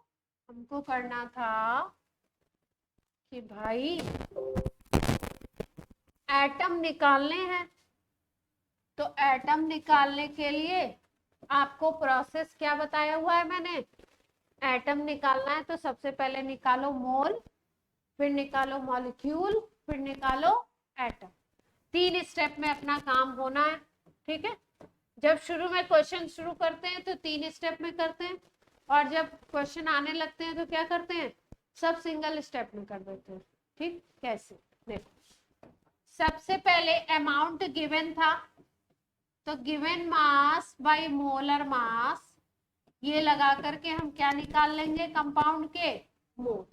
हमको करना था कि भाई एटम निकालने हैं। तो एटम निकालने के लिए आपको प्रोसेस क्या बताया हुआ है मैंने? एटम निकालना है तो सबसे पहले निकालो मोल, फिर निकालो मॉलिक्यूल, फिर निकालो एटम। 3 स्टेप में अपना काम होना है, ठीक है। जब शुरू में क्वेश्चन शुरू करते हैं तो 3 स्टेप में करते हैं, और जब क्वेश्चन आने लगते हैं तो क्या करते हैं? सब सिंगल स्टेप में कर देते हैं, ठीक। कैसे? देखो, सबसे पहले अमाउंट गिवन था, तो given mass by molar mass, ये लगा करके हम क्या निकाल लेंगे? कंपाउंड के मोल।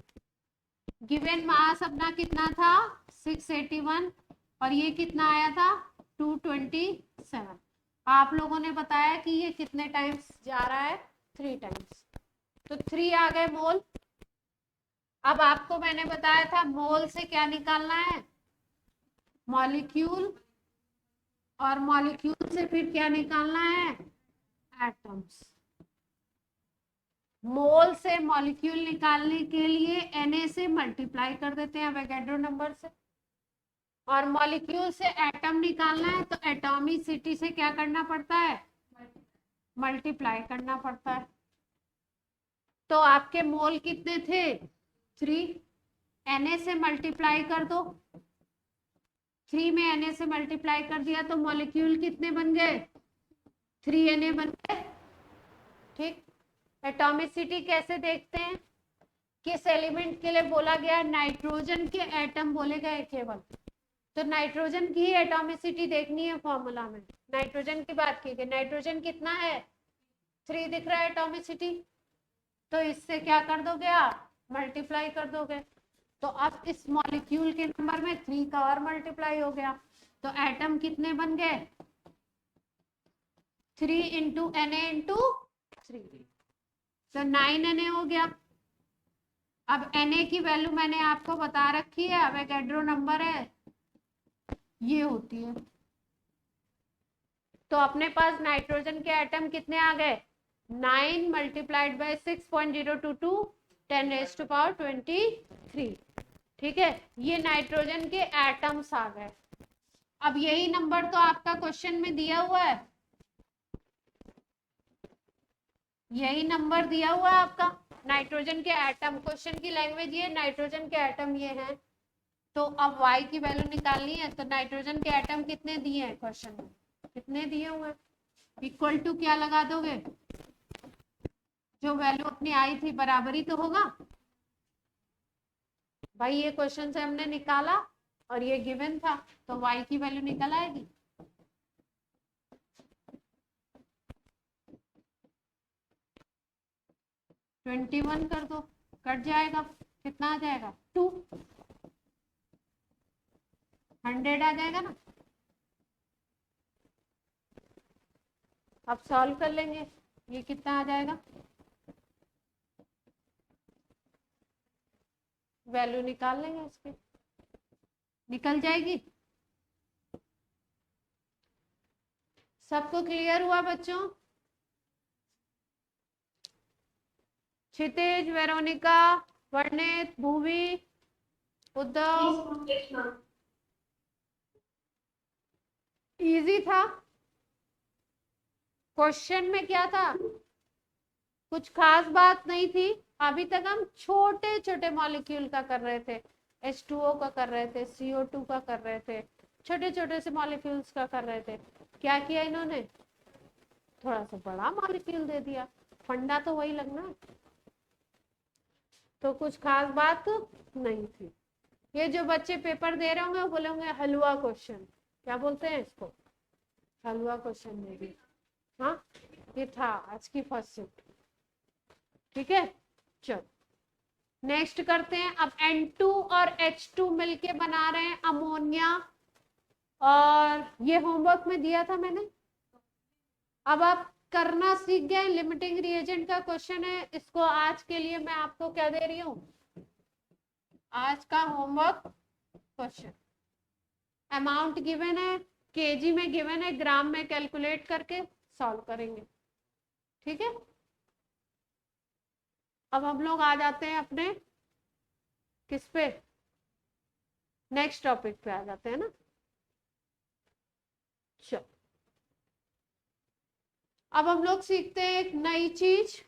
गिवन मास अपना कितना था? 681, और ये कितना आया था? 227। आप लोगों ने बताया कि ये कितने टाइम्स जा रहा है? 3 टाइम्स, तो 3 आ गए मोल। अब आपको मैंने बताया था मोल से क्या निकालना है? मॉलिक्यूल, और मॉलिक्यूल से फिर क्या निकालना है? एटम्स। मोल से मॉलिक्यूल निकालने के लिए Na से मल्टीप्लाई कर देते हैं एवोगैड्रो नंबर से, और मॉलिक्यूल से एटम निकालना है तो एटॉमिसिटी से क्या करना पड़ता है? मल्टीप्लाई करना पड़ता है। तो आपके मोल कितने थे? 3। Na से मल्टीप्लाई कर दो, 3 में Na से मल्टीप्लाई कर दिया तो मॉलिक्यूल कितने बन गए? 3Na बन गए, ठीक। एटॉमिसिटी कैसे देखते हैं? किस एलिमेंट के लिए बोला गया? नाइट्रोजन के एटम बोले गए केवल, तो नाइट्रोजन की एटॉमिसिटी देखनी है फॉर्मूला में। नाइट्रोजन की बात की गई, नाइट्रोजन कितना है? 3 दिख रहा है एटॉमिसिटी, तो इससे क्या कर दोगे आप? मल्टीप्लाई कर दोगे। तो अब इस मॉलिक्यूल के नंबर में 3 का और मल्टीप्लाई हो गया, तो एटम कितने बन गए? 3 इंटू Na इंटू 3, तो 9Na हो गया। अब Na की वैल्यू मैंने आपको बता रखी है, एवोगैड्रो नंबर है, ये होती है। तो अपने पास नाइट्रोजन के एटम कितने आ गए? 9 मल्टीप्लाइड बाय 6.022 10⁻23, ठीक है। ये नाइट्रोजन के एटम्स आ गए। अब यही नंबर तो आपका क्वेश्चन में दिया हुआ है, यही नंबर दिया हुआ है आपका नाइट्रोजन के एटम। क्वेश्चन की लैंग्वेज ये, नाइट्रोजन के एटम ये हैं। तो अब y की वैल्यू निकालनी है, तो नाइट्रोजन के एटम कितने दिए हैं क्वेश्चन में? कितने दिए हुए हैं? इक्वल टू क्या लगा दोगे? जो वैल्यू अपनी आई थी बराबरी तो होगा भाई। ये क्वेश्चन से हमने निकाला और ये गिवन था, तो y की वैल्यू निकल आएगी। ट्वेंटी 21 कर दो, कट जाएगा, कितना आ जाएगा? 2। 100 आ जाएगा ना। अब सॉल्व कर लेंगे, ये कितना आ जाएगा? वैल्यू निकाल लेंगे इसकी, निकल जाएगी। सबको क्लियर हुआ बच्चों? क्षितिज, वेरोनिका, वर्णित, भूवी, उद्धव, इजी था। क्वेश्चन में क्या था? कुछ खास बात नहीं थी। अभी तक हम छोटे छोटे मॉलिक्यूल का कर रहे थे, H2O का कर रहे थे, CO2 का कर रहे थे, छोटे छोटे से मॉलिक्यूल्स का कर रहे थे। क्या किया इन्होंने? थोड़ा सा बड़ा मॉलिक्यूल दे दिया, फंडा तो वही लगना है। तो कुछ खास बात नहीं थी। ये जो बच्चे पेपर दे रहे होंगे वो बोलेंगे हलवा क्वेश्चन, क्या बोलते हैं इसको? हलवा क्वेश्चन दे दी। हाँ, ये था आज की फर्स्ट शिफ्ट, ठीक है। चलो नेक्स्ट करते हैं। अब N2 और H2 मिलके बना रहे हैं अमोनिया, और ये होमवर्क में दिया था मैंने। अब आप करना सीख गए, लिमिटिंग रिएजेंट का क्वेश्चन है। इसको आज के लिए मैं आपको क्या दे रही हूँ? आज का होमवर्क क्वेश्चन। अमाउंट गिवन है, केजी में गिवन है, ग्राम में कैलकुलेट करके सॉल्व करेंगे, ठीक है। अब हम लोग आ जाते हैं अपने किस पे, नेक्स्ट टॉपिक पे आ जाते हैं ना। चलो अब हम लोग सीखते हैं एक नई चीज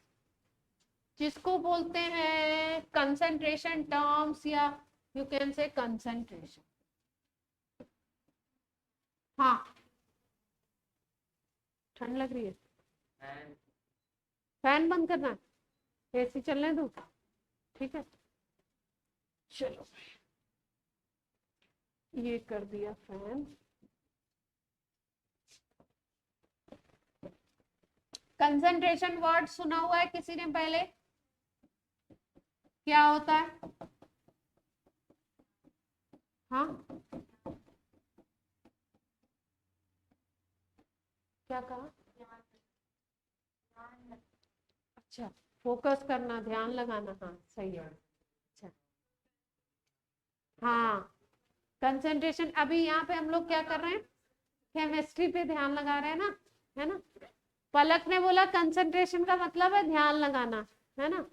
जिसको बोलते हैं कंसंट्रेशन टर्म्स, या यू कैन से कंसंट्रेशन। हाँ, ठंड लग रही है, and फैन बंद करना है, एसी चलने दो, ठीक है। चलो ये कर दिया फैन। कंसंट्रेशन वर्ड सुना हुआ है किसी ने पहले, क्या होता है? हाँ, क्या कहा? अच्छा, फोकस करना, ध्यान लगाना, हाँ सही है। अच्छा, हाँ, कंसंट्रेशन। अभी यहाँ पे हम लोग क्या कर रहे हैं, केमिस्ट्री पे ध्यान लगा रहे हैं ना, है ना। पलक ने बोला कंसंट्रेशन का मतलब है ध्यान लगाना, है ना।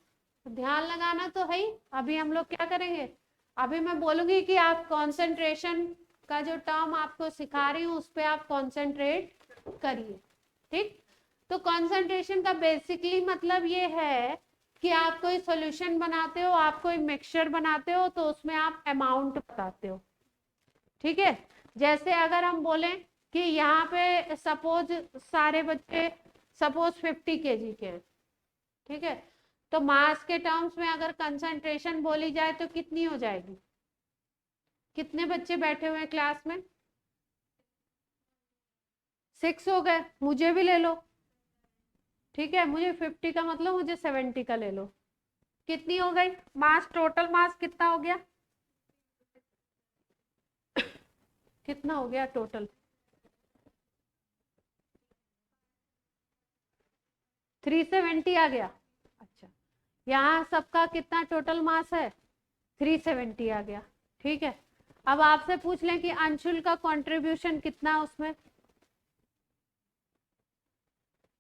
ध्यान लगाना तो है ही। अभी हम लोग क्या करेंगे, अभी मैं बोलूंगी कि आप कंसंट्रेशन का जो टर्म आपको सिखा रही हूँ उस पर आप कंसंट्रेट करिए, ठीक। तो कंसंट्रेशन का बेसिकली मतलब ये है कि आप कोई सॉल्यूशन बनाते हो, आप कोई मिक्सचर बनाते हो, तो उसमें आप अमाउंट बताते हो, ठीक है। जैसे अगर हम बोलें कि यहाँ पे सपोज सारे बच्चे सपोज 50 केजी के हैं, ठीक है। तो मास के टर्म्स में अगर कंसंट्रेशन बोली जाए तो कितनी हो जाएगी? कितने बच्चे बैठे हुए हैं क्लास में? 6 हो गए, मुझे भी ले लो, ठीक है। मुझे 50 का मतलब मुझे 70 का ले लो। कितनी हो गई मास? टोटल मास कितना हो गया? कितना हो गया टोटल? 370 आ गया। अच्छा, यहाँ सबका कितना टोटल मास है? 370 आ गया, ठीक है। अब आपसे पूछ लें कि अंशुल का कंट्रीब्यूशन कितना है उसमें,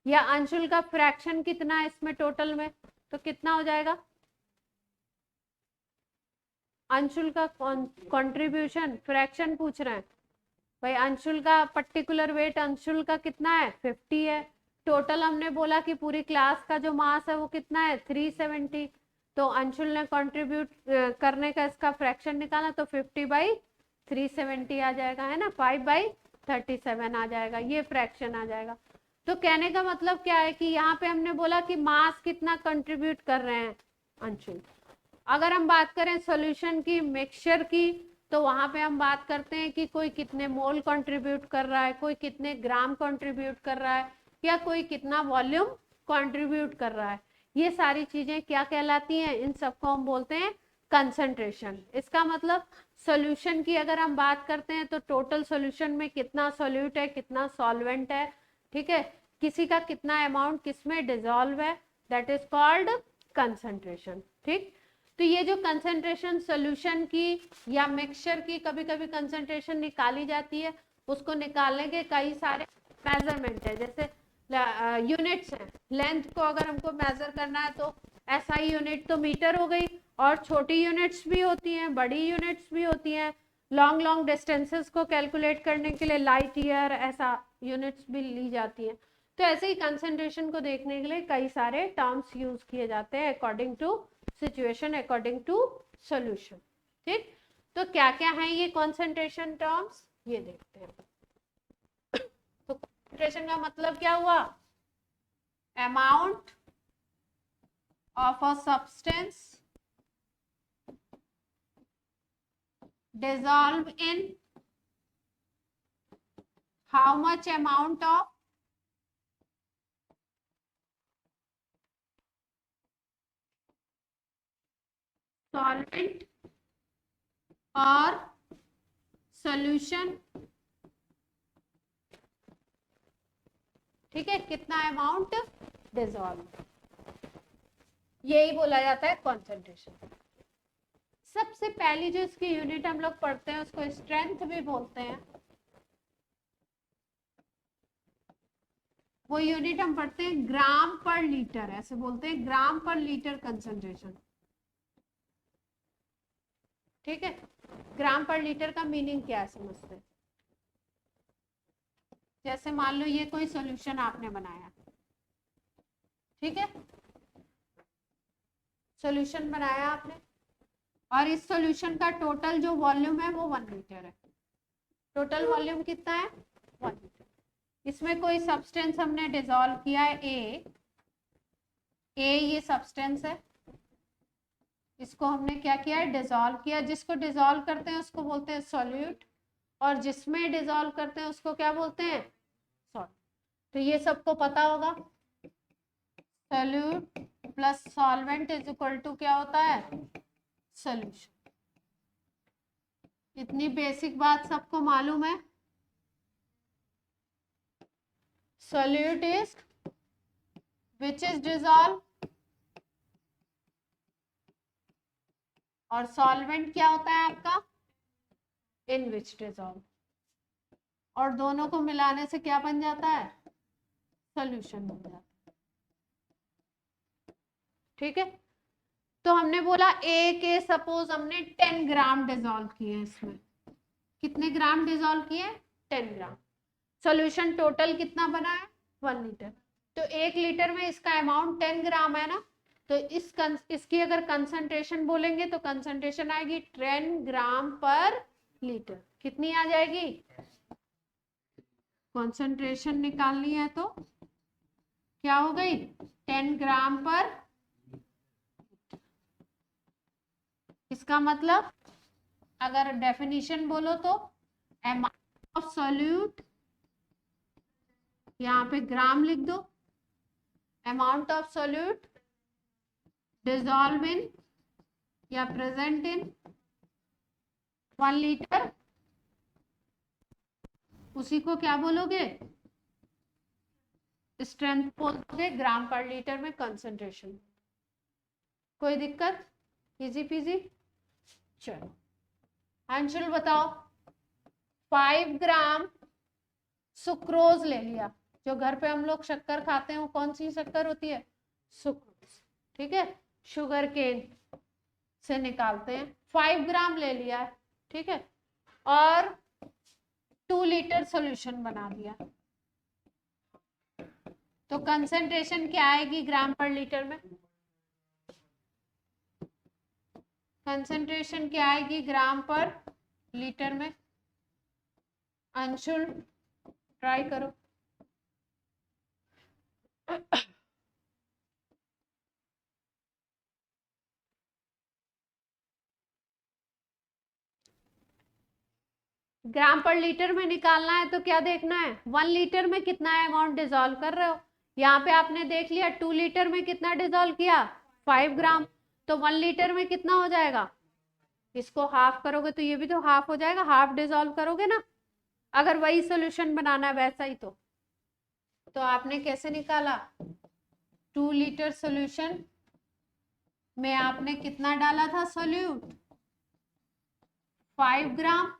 या अंशुल का फ्रैक्शन कितना है इसमें टोटल में, तो कितना हो जाएगा? अंशुल का कंट्रीब्यूशन, फ्रैक्शन पूछ रहे हैं भाई। अंशुल का पर्टिकुलर वेट अंशुल का कितना है? 50 है। टोटल हमने बोला कि पूरी क्लास का जो मास है वो कितना है? 370। तो अंशुल ने कंट्रीब्यूट करने का इसका फ्रैक्शन निकाला तो 50/370 आ जाएगा, है ना। 5/37 आ जाएगा, ये फ्रैक्शन आ जाएगा। तो कहने का मतलब क्या है कि यहाँ पे हमने बोला कि मास कितना कंट्रीब्यूट कर रहे हैं अंशुल। अगर हम बात करें सॉल्यूशन की, मिक्सचर की, तो वहां पे हम बात करते हैं कि कोई कितने मोल कंट्रीब्यूट कर रहा है, कोई कितने ग्राम कंट्रीब्यूट कर रहा है, या कोई कितना वॉल्यूम कंट्रीब्यूट कर रहा है। ये सारी चीजें क्या कहलाती हैं? इन सबको हम बोलते हैं कंसंट्रेशन। इसका मतलब सॉल्यूशन की अगर हम बात करते हैं तो टोटल सॉल्यूशन में कितना सॉल्यूट है, कितना सॉल्वेंट है, ठीक है, किसी का कितना अमाउंट किसमें डिजॉल्व है, दैट इज कॉल्ड कंसंट्रेशन, ठीक। तो ये जो कंसंट्रेशन सॉल्यूशन की या मिक्सचर की कभी कभी कंसंट्रेशन निकाली जाती है, उसको निकालने के कई सारे मेजरमेंट है। जैसे यूनिट्स हैं, लेंथ को अगर हमको मेजर करना है तो एसआई यूनिट तो मीटर हो गई, और छोटी यूनिट्स भी होती हैं, बड़ी यूनिट्स भी होती हैं। लॉन्ग लॉन्ग डिस्टेंसेस को कैलकुलेट करने के लिए लाइट ईयर ऐसा यूनिट्स भी ली जाती हैं। तो ऐसे ही कंसंट्रेशन को देखने के लिए कई सारे टर्म्स यूज किए जाते हैं according to situation, according to solution, ठीक। तो क्या क्या है ये कंसंट्रेशन टर्म्स, ये देखते हैं। तो कंसंट्रेशन का मतलब क्या हुआ? Amount of a substance dissolve in how much amount of solvent or solution, ठीक है, कितना अमाउंट डिजॉल्व, यही बोला जाता है कंसंट्रेशन। सबसे पहली जो इसकी यूनिट हम लोग पढ़ते हैं उसको स्ट्रेंथ भी बोलते हैं। वो यूनिट हम पढ़ते हैं ग्राम पर लीटर, ऐसे बोलते हैं ग्राम पर लीटर कंसंट्रेशन। ठीक है, ग्राम पर लीटर का मीनिंग क्या है समझते हैं। जैसे मान लो ये कोई सॉल्यूशन आपने बनाया, ठीक है, सॉल्यूशन बनाया आपने, और इस सॉल्यूशन का टोटल जो वॉल्यूम है वो 1 लीटर है। टोटल वॉल्यूम कितना है? 1 लीटर। इसमें कोई सब्सटेंस हमने डिसॉल्व किया है, ए ये सब्सटेंस है, इसको हमने क्या किया है? डिसॉल्व किया। जिसको डिसॉल्व करते हैं उसको बोलते हैं सॉल्यूट, और जिसमें डिसॉल्व करते हैं उसको क्या बोलते हैं? सॉल्ट। तो ये सबको पता होगा, solute plus solvent is equal to क्या होता है? सॉल्यूशन। इतनी बेसिक बात सबको मालूम है। Solute is which is dissolve, और सॉल्वेंट क्या होता है आपका? इन विच डिसॉल्व। और दोनों को मिलाने से क्या बन जाता है? सॉल्यूशन बन जाता है। ठीक है, तो हमने बोला ए के सपोज हमने 10 ग्राम डिसॉल्व किए, इसमें कितने ग्राम डिसॉल्व किए? 10 ग्राम। सॉल्यूशन टोटल कितना बना है? 1 लीटर। तो 1 लीटर में इसका अमाउंट 10 ग्राम है ना, तो इसकी अगर कंसंट्रेशन बोलेंगे तो कंसंट्रेशन आएगी 10 ग्राम पर लीटर। कितनी आ जाएगी? कंसंट्रेशन निकालनी है तो क्या हो गई? 10 ग्राम पर। इसका मतलब अगर डेफिनेशन बोलो तो अमाउंट ऑफ सॉल्यूट, यहाँ पे ग्राम लिख दो, amount of solute dissolve in या प्रेजेंट इन 1 लीटर, उसी को क्या बोलोगे? स्ट्रेंथ बोलोगे, ग्राम पर लीटर में कंसंट्रेशन। कोई दिक्कत? Easy PG. चलो अंशुल बताओ, 5 ग्राम सुक्रोज ले लिया, जो घर पे हम लोग शक्कर खाते हैं वो कौन सी शक्कर होती है? सुक्रोज। ठीक है, शुगर केन से निकालते हैं, 5 ग्राम ले लिया है, ठीक है, और 2 लीटर सॉल्यूशन बना दिया, तो कंसंट्रेशन क्या आएगी ग्राम पर लीटर में? कंसंट्रेशन क्या आएगी ग्राम पर लीटर में? अंशुल ट्राई करो। ग्राम पर लीटर में निकालना है तो क्या देखना है? 1 लीटर में कितना अमाउंट डिसॉल्व कर रहे हो। यहाँ पे आपने देख लिया 2 लीटर में कितना डिसॉल्व किया? 5 ग्राम। तो 1 लीटर में कितना हो जाएगा? इसको हाफ करोगे तो ये भी तो हाफ हो जाएगा, हाफ डिसॉल्व करोगे ना, अगर वही सोल्यूशन बनाना है वैसा ही। तो आपने कैसे निकाला? 2 लीटर सोल्यूशन में आपने कितना डाला था सोल्यूट? 5 ग्राम।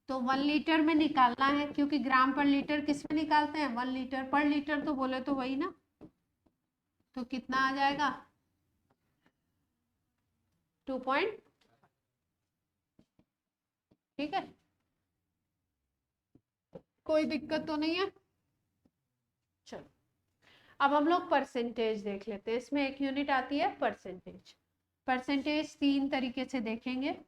तो 1 लीटर में निकालना है, क्योंकि ग्राम पर लीटर किस में निकालते हैं? 1 लीटर पर लीटर, तो बोले तो वही ना। तो कितना आ जाएगा? 2 पॉइंट। ठीक है, कोई दिक्कत तो नहीं है। चलो अब हम लोग परसेंटेज देख लेते हैं। इसमें एक यूनिट आती है परसेंटेज। परसेंटेज 3 तरीके से देखेंगे।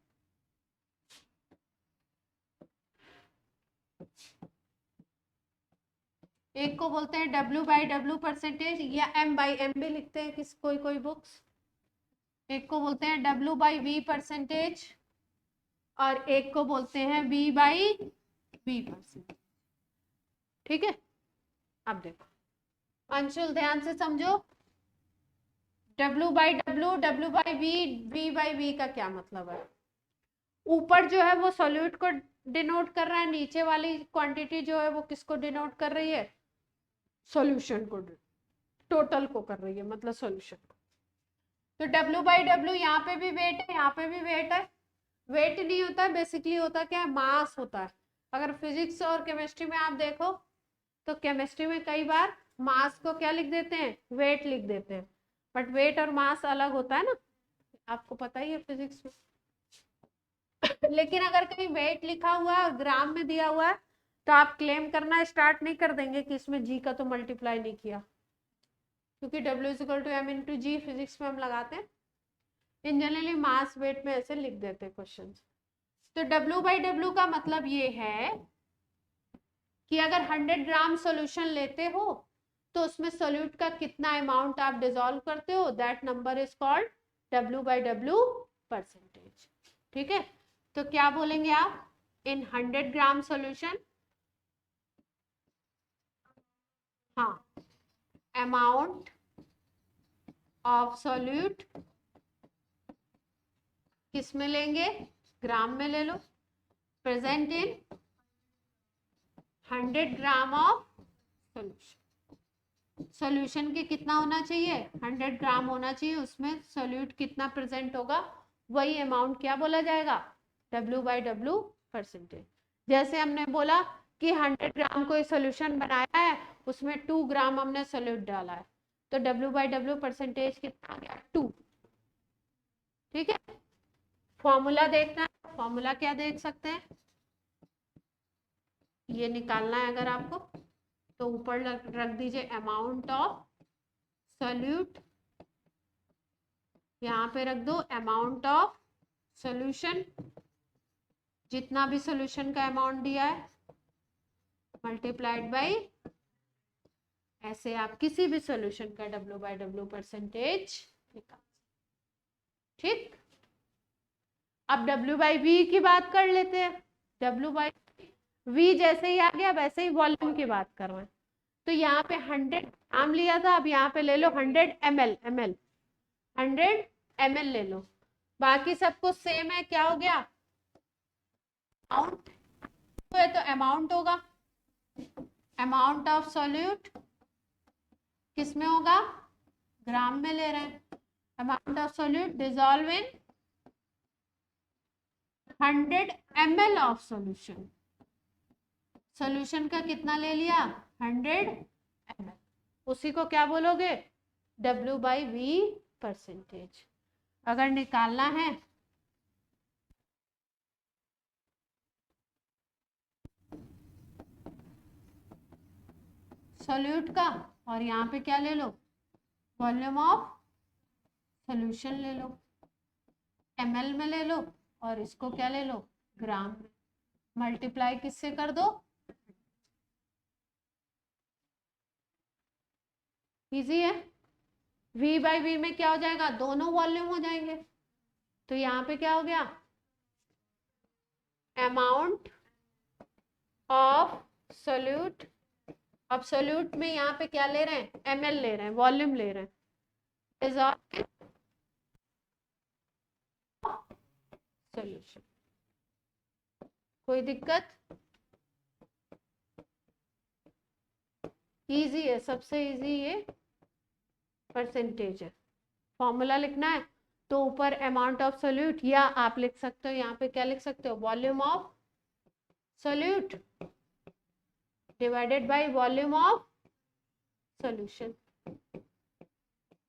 एक को बोलते हैं W/W परसेंटेज, या M/M भी लिखते हैं किस कोई बुक्स। एक को बोलते हैं W/V परसेंटेज, और एक को बोलते हैं V/V परसेंटेज। ठीक है, अब देखो अंशुल ध्यान से समझो, W/W, W/V, V/V का क्या मतलब है। ऊपर जो है वो सॉल्यूट को डिनोट कर रहा है, नीचे वाली क्वांटिटी जो है वो किसको डिनोट कर रही है? सॉल्यूशन को, टोटल को कर रही है, मतलब सॉल्यूशन को। तो W/W यहाँ पे भी वेट है, यहाँ पे भी वेट है। वेट नहीं होता है, बेसिकली होता क्या है? मास होता है। अगर फिजिक्स और केमिस्ट्री में आप देखो तो केमिस्ट्री में कई बार मास को क्या लिख देते हैं, वेट लिख देते हैं, बट वेट और मास अलग होता है ना, आपको पता ही है फिजिक्स में। लेकिन अगर कहीं वेट लिखा हुआ है और ग्राम में दिया हुआ है तो आप क्लेम करना स्टार्ट नहीं कर देंगे कि इसमें जी का तो मल्टीप्लाई नहीं किया, क्योंकि W = m × g फिजिक्स में हम लगाते हैं। इन जनरली मास वेट में ऐसे लिख देते हैं क्वेश्चन। तो W/W का मतलब ये है कि अगर 100 ग्राम सॉल्यूशन लेते हो तो उसमें सोल्यूट का कितना अमाउंट आप डिसॉल्व करते हो, that number is called W/W percentage. ठीक है, तो क्या बोलेंगे आप, इन 100 ग्राम सॉल्यूशन, हाँ, अमाउंट ऑफ सोल्यूट किस में लेंगे, ग्राम में ले लो, present in 100 gram of solution. Solution के कितना होना चाहिए, 100 ग्राम होना चाहिए, उसमें सोल्यूट कितना प्रेजेंट होगा, वही अमाउंट क्या बोला जाएगा, W/W परसेंटेज। जैसे हमने बोला कि 100 ग्राम कोई सोल्यूशन बनाया है, उसमें 2 ग्राम हमने सोल्यूट डाला है, तो W/W परसेंटेज कितना आ गया, 2। ठीक है, फॉर्मूला देखना, फॉर्मूला क्या देख सकते हैं, ये निकालना है अगर आपको, तो ऊपर रख दीजिए अमाउंट ऑफ सोल्यूट, यहाँ पे रख दो अमाउंट ऑफ सोल्यूशन, जितना भी सोल्यूशन का अमाउंट दिया है मल्टीप्लाइड बाय, ऐसे आप किसी भी सोल्यूशन का W/W परसेंटेज निकाल। ठीक, अब W/V की बात कर लेते हैं। W/V जैसे ही आ गया वैसे ही वॉल्यूम की बात कर रहे हैं, तो यहाँ पे 100 ग्राम लिया था, अब यहाँ पे ले लो 100 ml, 100 ml ले लो, बाकी सब कुछ सेम है, क्या हो गया, अमाउंट है तो अमाउंट होगा, अमाउंट ऑफ सोल्यूट किस में होगा, ग्राम में ले रहे हैं, amount of solute dissolve in 100 ml of solution, solution का कितना ले लिया, 100 ml, उसी को क्या बोलोगे, W/V परसेंटेज। अगर निकालना है सोल्यूट का, और यहाँ पे क्या ले लो, वॉल्यूम ऑफ सोल्यूशन ले लो, ml में ले लो, और इसको क्या ले लो, ग्राम में, मल्टीप्लाई किससे कर दो, इजी है। V/V में क्या हो जाएगा, दोनों वॉल्यूम हो जाएंगे, तो यहाँ पे क्या हो गया, अमाउंट ऑफ सोल्यूट, अब सोल्यूट में यहाँ पे क्या ले रहे हैं, ml ले रहे हैं, वॉल्यूम ले रहे हैं, सोल्यूशन। कोई दिक्कत, इजी है, सबसे इजी ये परसेंटेज है। फॉर्मूला लिखना है तो ऊपर अमाउंट ऑफ सोल्यूट, या आप लिख सकते हो यहाँ पे क्या लिख सकते हो, volume of solute divided by volume of solution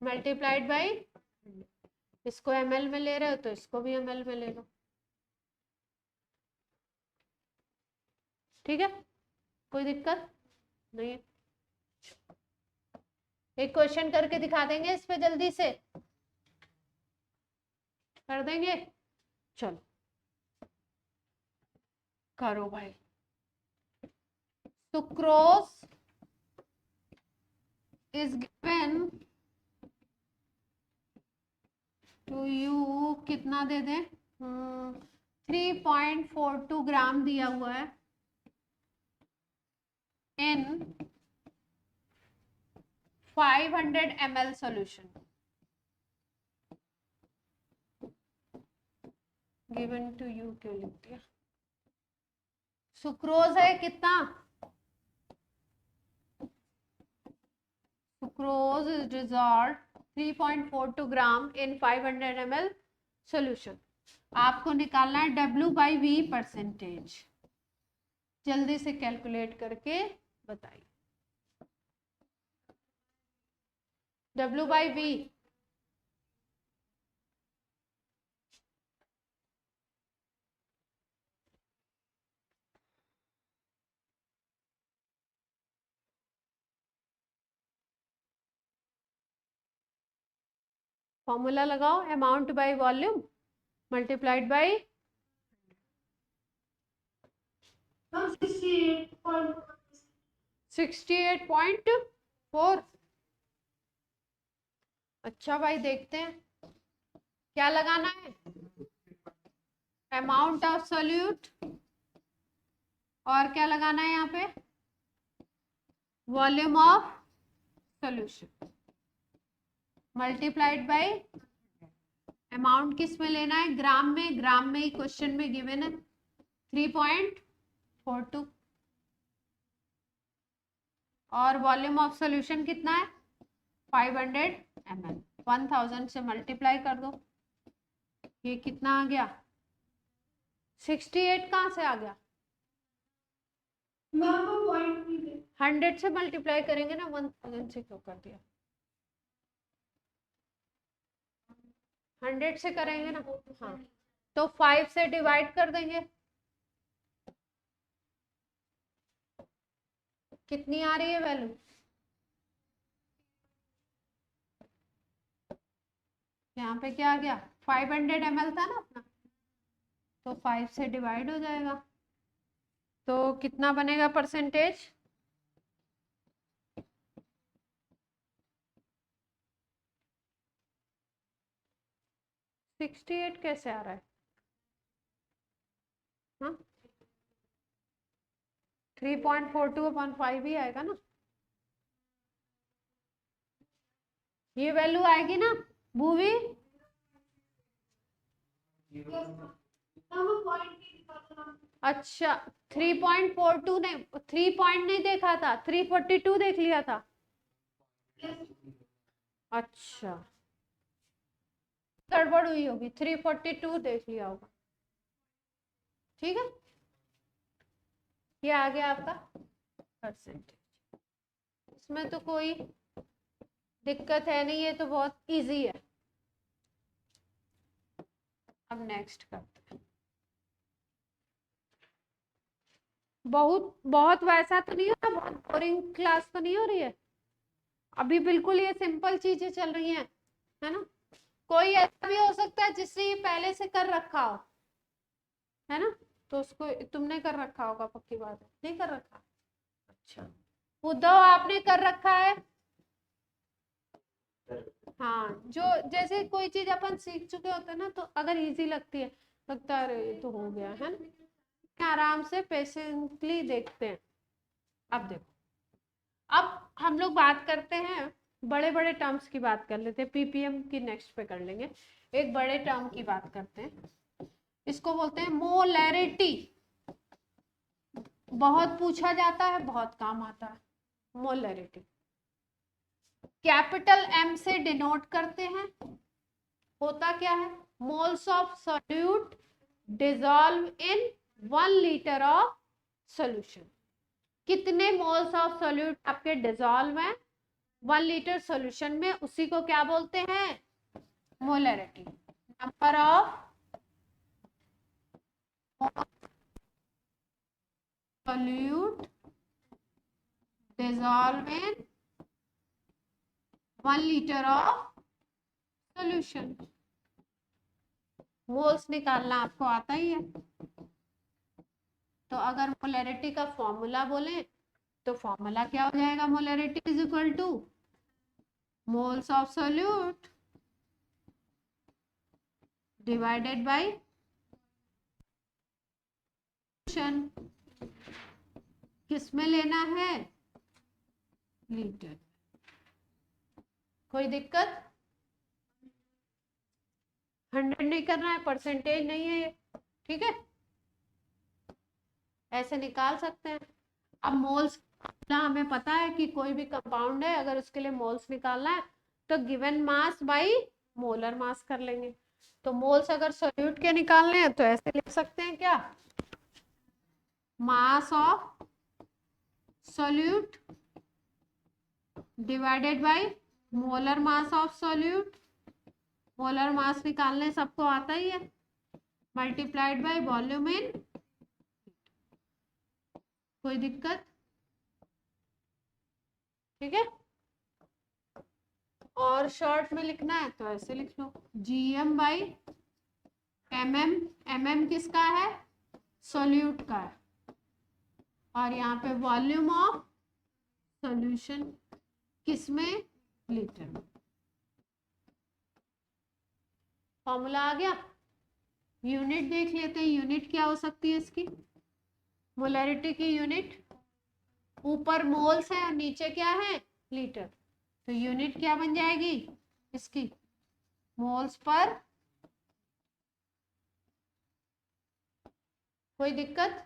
multiplied by, इसको ml में ले रहे हो तो इसको भी ml में ले लो। ठीक है, कोई दिक्कत नहीं है। एक क्वेश्चन करके दिखा देंगे इस पे, जल्दी से कर देंगे, चलो करो भाई। Sucrose is given to you, कितना दे दें, 3.42 ग्राम दिया हुआ है इन 500 ml solution given to you, क्यों लिख दिया, सुक्रोज है कितना, sucrose is dissolved 3.42 gram in 500 ml solution। आपको निकालना है W/V परसेंटेज, जल्दी से कैलकुलेट करके बताइए। W/V। फॉर्मूला लगाओ, amount by volume multiplied by 68.4। अच्छा भाई, देखते हैं क्या लगाना है। अमाउंट ऑफ सोल्यूट, और क्या लगाना है यहाँ पे, volume of solution multiplied by amount. किस में लेना है, ग्राम में। ग्राम में ही क्वेश्चन में गिवन है 3.42। और वॉल्यूम ऑफ सॉल्यूशन कितना है, 500 ml। 1000 से मल्टीप्लाई कर दो, ये कितना आ गया, 68 कहाँ से आ गया, 100 से मल्टीप्लाई करेंगे ना, 1000 से क्यों कर दिया, 100 से करेंगे ना। हाँ, तो 5 से डिवाइड कर देंगे, कितनी आ रही है वैल्यू, यहाँ पे क्या आ गया, 500 ml था ना अपना, तो 5 से डिवाइड हो जाएगा, तो कितना बनेगा परसेंटेज, 68 कैसे आ रहा है, हाँ 3.42/5 ही आएगा ना, ये वैल्यू आएगी ना भूवी। अच्छा, 3.42 नहीं, 3 पॉइंट नहीं देखा था, 342 देख लिया था। अच्छा, गड़बड़ हुई होगी, 342 देख लिया होगा। ठीक है, ये आ गया आपका परसेंटेज। इसमें तो कोई दिक्कत है नहीं, ये तो बहुत इजी है। अब नेक्स्ट करते हैं। बहुत वैसा तो नहीं हो रहा, बहुत बोरिंग क्लास तो नहीं हो रही है अभी, बिल्कुल ये सिंपल चीजें चल रही हैं, है ना। कोई ऐसा भी हो सकता है जिसने ये पहले से कर रखा हो, है ना, तो उसको तुमने कर रखा होगा, पक्की बात है, नहीं कर रखा। अच्छा, उद्धव आपने कर रखा है। हाँ, जो जैसे कोई चीज अपन सीख चुके होते हैं ना, तो अगर इजी लगती है, लगता है अरे ये तो हो गया है ना, आराम से पेशेंटली देखते हैं। अब देखो, अब हम लोग बात करते हैं, बड़े बड़े टर्म्स की बात कर लेते हैं, पीपीएम की नेक्स्ट पे कर लेंगे। एक बड़े टर्म की बात करते हैं, इसको बोलते हैं मोलैरिटी। बहुत पूछा जाता है, बहुत काम आता है। मोलैरिटी कैपिटल एम से डिनोट करते हैं। होता क्या है, moles of solute dissolve in 1 litre of solution. कितने मोल्स ऑफ सॉल्यूट आपके डिसॉल्व हैं 1 लीटर सॉल्यूशन में, उसी को क्या बोलते हैं, molarity. Number of solute dissolve in 1 litre of solution. Moles निकालना आपको आता ही है, तो अगर मोलैरिटी का फॉर्मूला बोले तो फॉर्मूला क्या हो जाएगा, molarity is equal two moles of solute divided by किस में लेना है, लीटर। कोई दिक्कत, 100 नहीं करना है, परसेंटेज नहीं है ये, ठीक है, ऐसे निकाल सकते हैं। अब मोल्स ना, हमें पता है कि कोई भी कंपाउंड है, अगर उसके लिए मोल्स निकालना है तो गिवन मास बाई मोलर मास कर लेंगे। तो मोल्स अगर सॉल्यूट के निकालने हैं तो ऐसे लिख सकते हैं, क्या, mass of solute divided by molar mass of solute, molar mass निकालने सबको आता ही है, मल्टीप्लाइड बाय वॉल्यूम इन, कोई दिक्कत? ठीक है, और शॉर्ट में लिखना है तो ऐसे लिख लो, जीएम बाई एमएम, एमएम किसका है? सॉल्यूट का है, और यहाँ पे वॉल्यूम ऑफ सॉल्यूशन किसमें? लीटर में। फॉर्मूला आ गया। यूनिट देख लेते हैं, यूनिट क्या हो सकती है इसकी? मोलैरिटी की यूनिट, ऊपर मोल्स है और नीचे क्या है? लीटर। तो यूनिट क्या बन जाएगी इसकी? Moles per. कोई दिक्कत?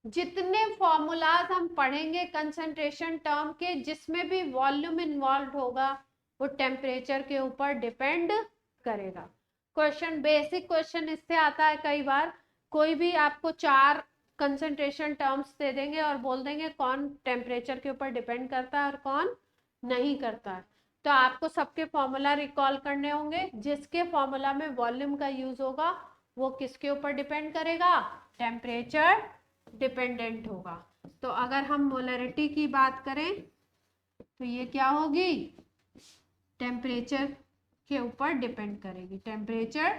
जितने फॉर्मूलाज हम पढ़ेंगे कंसंट्रेशन टर्म के, जिसमें भी वॉल्यूम इन्वॉल्व होगा, वो टेम्परेचर के ऊपर डिपेंड करेगा। क्वेश्चन, बेसिक क्वेश्चन इससे आता है कई बार, कोई भी आपको 4 कंसंट्रेशन टर्म्स दे देंगे और बोल देंगे कौन टेम्परेचर के ऊपर डिपेंड करता है और कौन नहीं करता है। तो आपको सबके फॉर्मूला रिकॉल करने होंगे। जिसके फॉर्मूला में वॉल्यूम का यूज होगा वो किसके ऊपर डिपेंड करेगा? टेम्परेचर डिपेंडेंट होगा। तो अगर हम मोलैरिटी की बात करें तो ये क्या होगी? टेम्परेचर के ऊपर डिपेंड करेगी, टेम्परेचर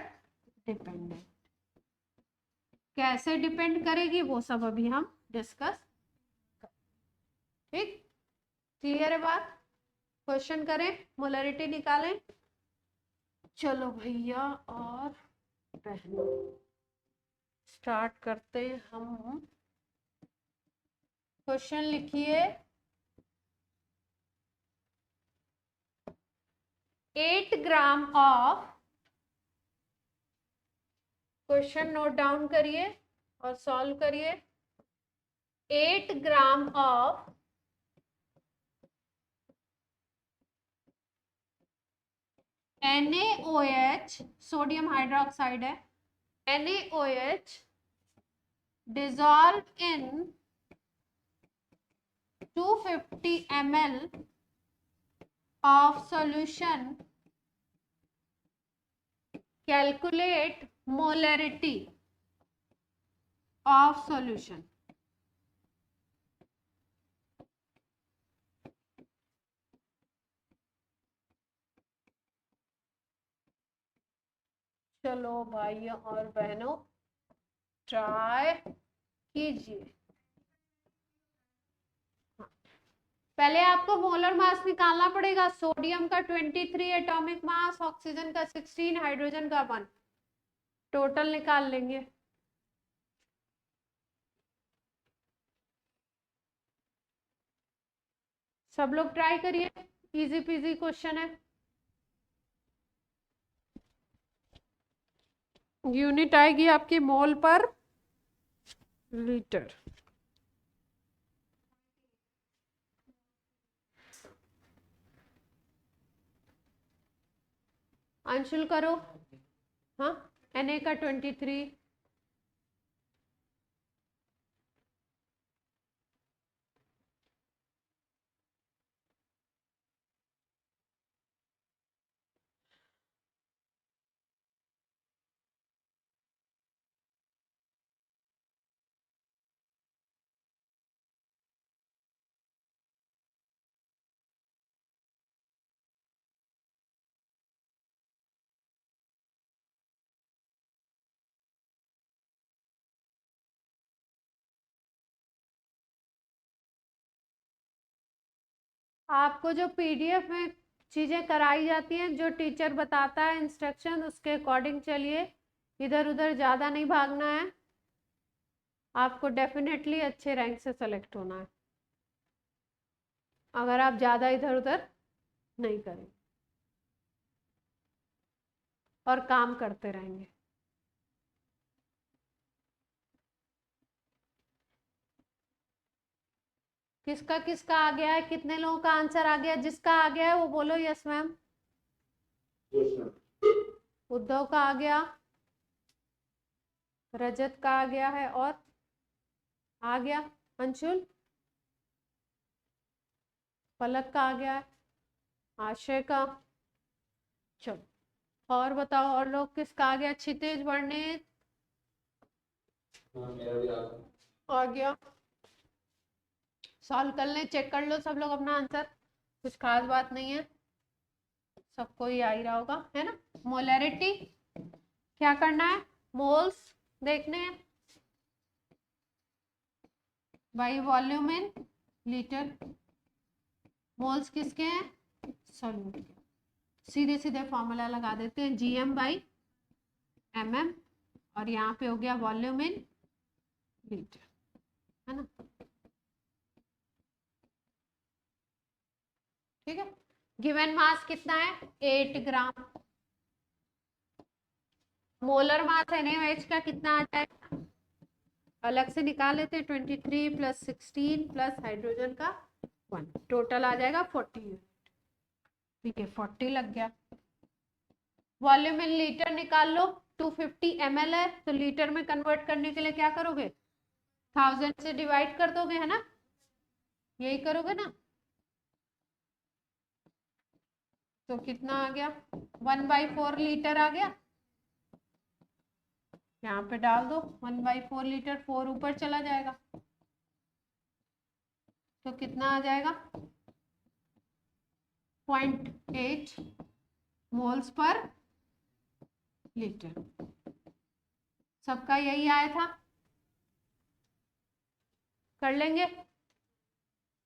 डिपेंडेंट। कैसे डिपेंड करेगी वो सब अभी हम डिस्कस। ठीक, क्लियर है बात? क्वेश्चन करें, मोलैरिटी निकालें। चलो भैया और बहनों, स्टार्ट करते हैं हम। क्वेश्चन लिखिए, 8 gram of, question note down करिए और सॉल्व करिए। 8 gram of NaOH, sodium hydroxide है, NaOH dissolved in 250 ml of solution, calculate molarity of solution। चलो भाइयों और बहनों, ट्राई कीजिए। पहले आपको मोलर मास निकालना पड़ेगा। सोडियम का 23 एटॉमिक मास, ऑक्सीजन का 16, हाइड्रोजन का 1, टोटल निकाल लेंगे। सब लोग ट्राई करिए, इजी पीजी क्वेश्चन है। यूनिट आएगी आपकी मोल पर लीटर। अंशुल करो। हाँ, Na का 23, आपको जो पीडीएफ में चीजें कराई जाती हैं, जो टीचर बताता है इंस्ट्रक्शन, उसके अकॉर्डिंग चलिए। इधर उधर ज्यादा नहीं भागना है। आपको डेफिनेटली अच्छे रैंक से सेलेक्ट होना है अगर आप ज्यादा इधर उधर नहीं करें और काम करते रहेंगे। किसका किसका आ गया है? कितने लोगों का आंसर आ गया? जिसका आ गया है वो बोलो यस मैम। उद्धव का आ गया, रजत का आ गया है, और आ गया अंशुल। पलक का आ गया है, आशय का। चलो और बताओ, और लोग किसका आ गया? क्षितिज, वर्णित आ गया। सॉल्व कर ले, चेक कर लो सब लोग अपना आंसर, कुछ खास बात नहीं है, सबको ही आ ही रहा होगा, है ना। मोलैरिटी क्या करना है? मोल्स देखने हैं by volume in litre. Moles किसके हैं? सॉल्यूट के। सीधे सीधे फॉर्मूला लगा देते हैं, जीएम बाई एमएम, और यहाँ पे हो गया वॉल्यूम इन लीटर, है ना। ठीक है। गिवन मास कितना है? 8 ग्राम। मोलर मास NaOH का कितना आ जाएगा? अलग से निकाल लेते हैं, 23 + 16 प्लस हाइड्रोजन का 1, टोटल आ जाएगा 40 यूनिट। ठीक है, 40 लग गया। वॉल्यूम इन लीटर निकाल लो, 250 ml है, तो लीटर में कन्वर्ट करने के लिए क्या करोगे? 1000 से डिवाइड कर दोगे, है ना, यही करोगे ना। तो कितना आ गया? 1/4 लीटर आ गया। यहाँ पे डाल दो 1/4 लीटर, 4 ऊपर चला जाएगा, तो कितना आ जाएगा? 0.8 मोल्स पर लीटर। सबका यही आया था, कर लेंगे,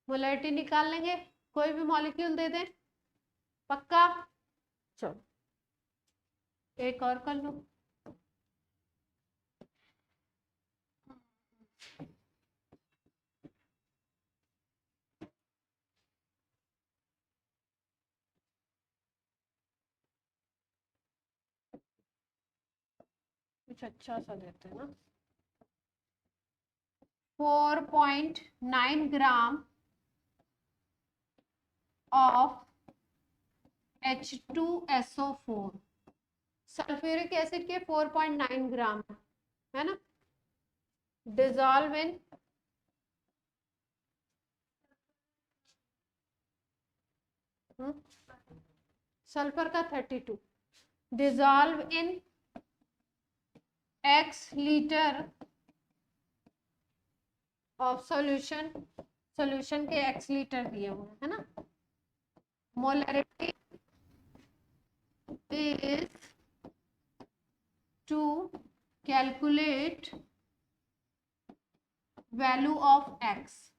मोलैरिटी निकाल लेंगे, कोई भी मॉलिक्यूल दे दें, पक्का। चलो एक और कर लो। कुछ अच्छा सा देते हैं ना। 4.9 gram of H2SO4, sulphuric acid के 4.9 ग्राम है ना। डिजॉल्व इन सल्फर का 32, dissolve in x litre of solution, solution के x लीटर दिए हुए है ना। Molarity is to calculate value of x,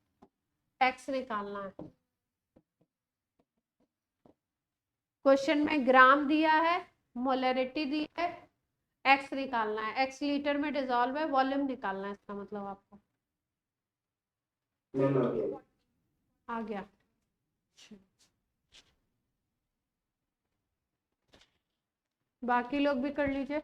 x निकालना है। क्वेश्चन में ग्राम दिया है, मोलैरिटी दी है, x निकालना है, x लीटर में डिजॉल्व है, वॉल्यूम निकालना है, इसका मतलब आपको आ गया। बाकी लोग भी कर लीजिए।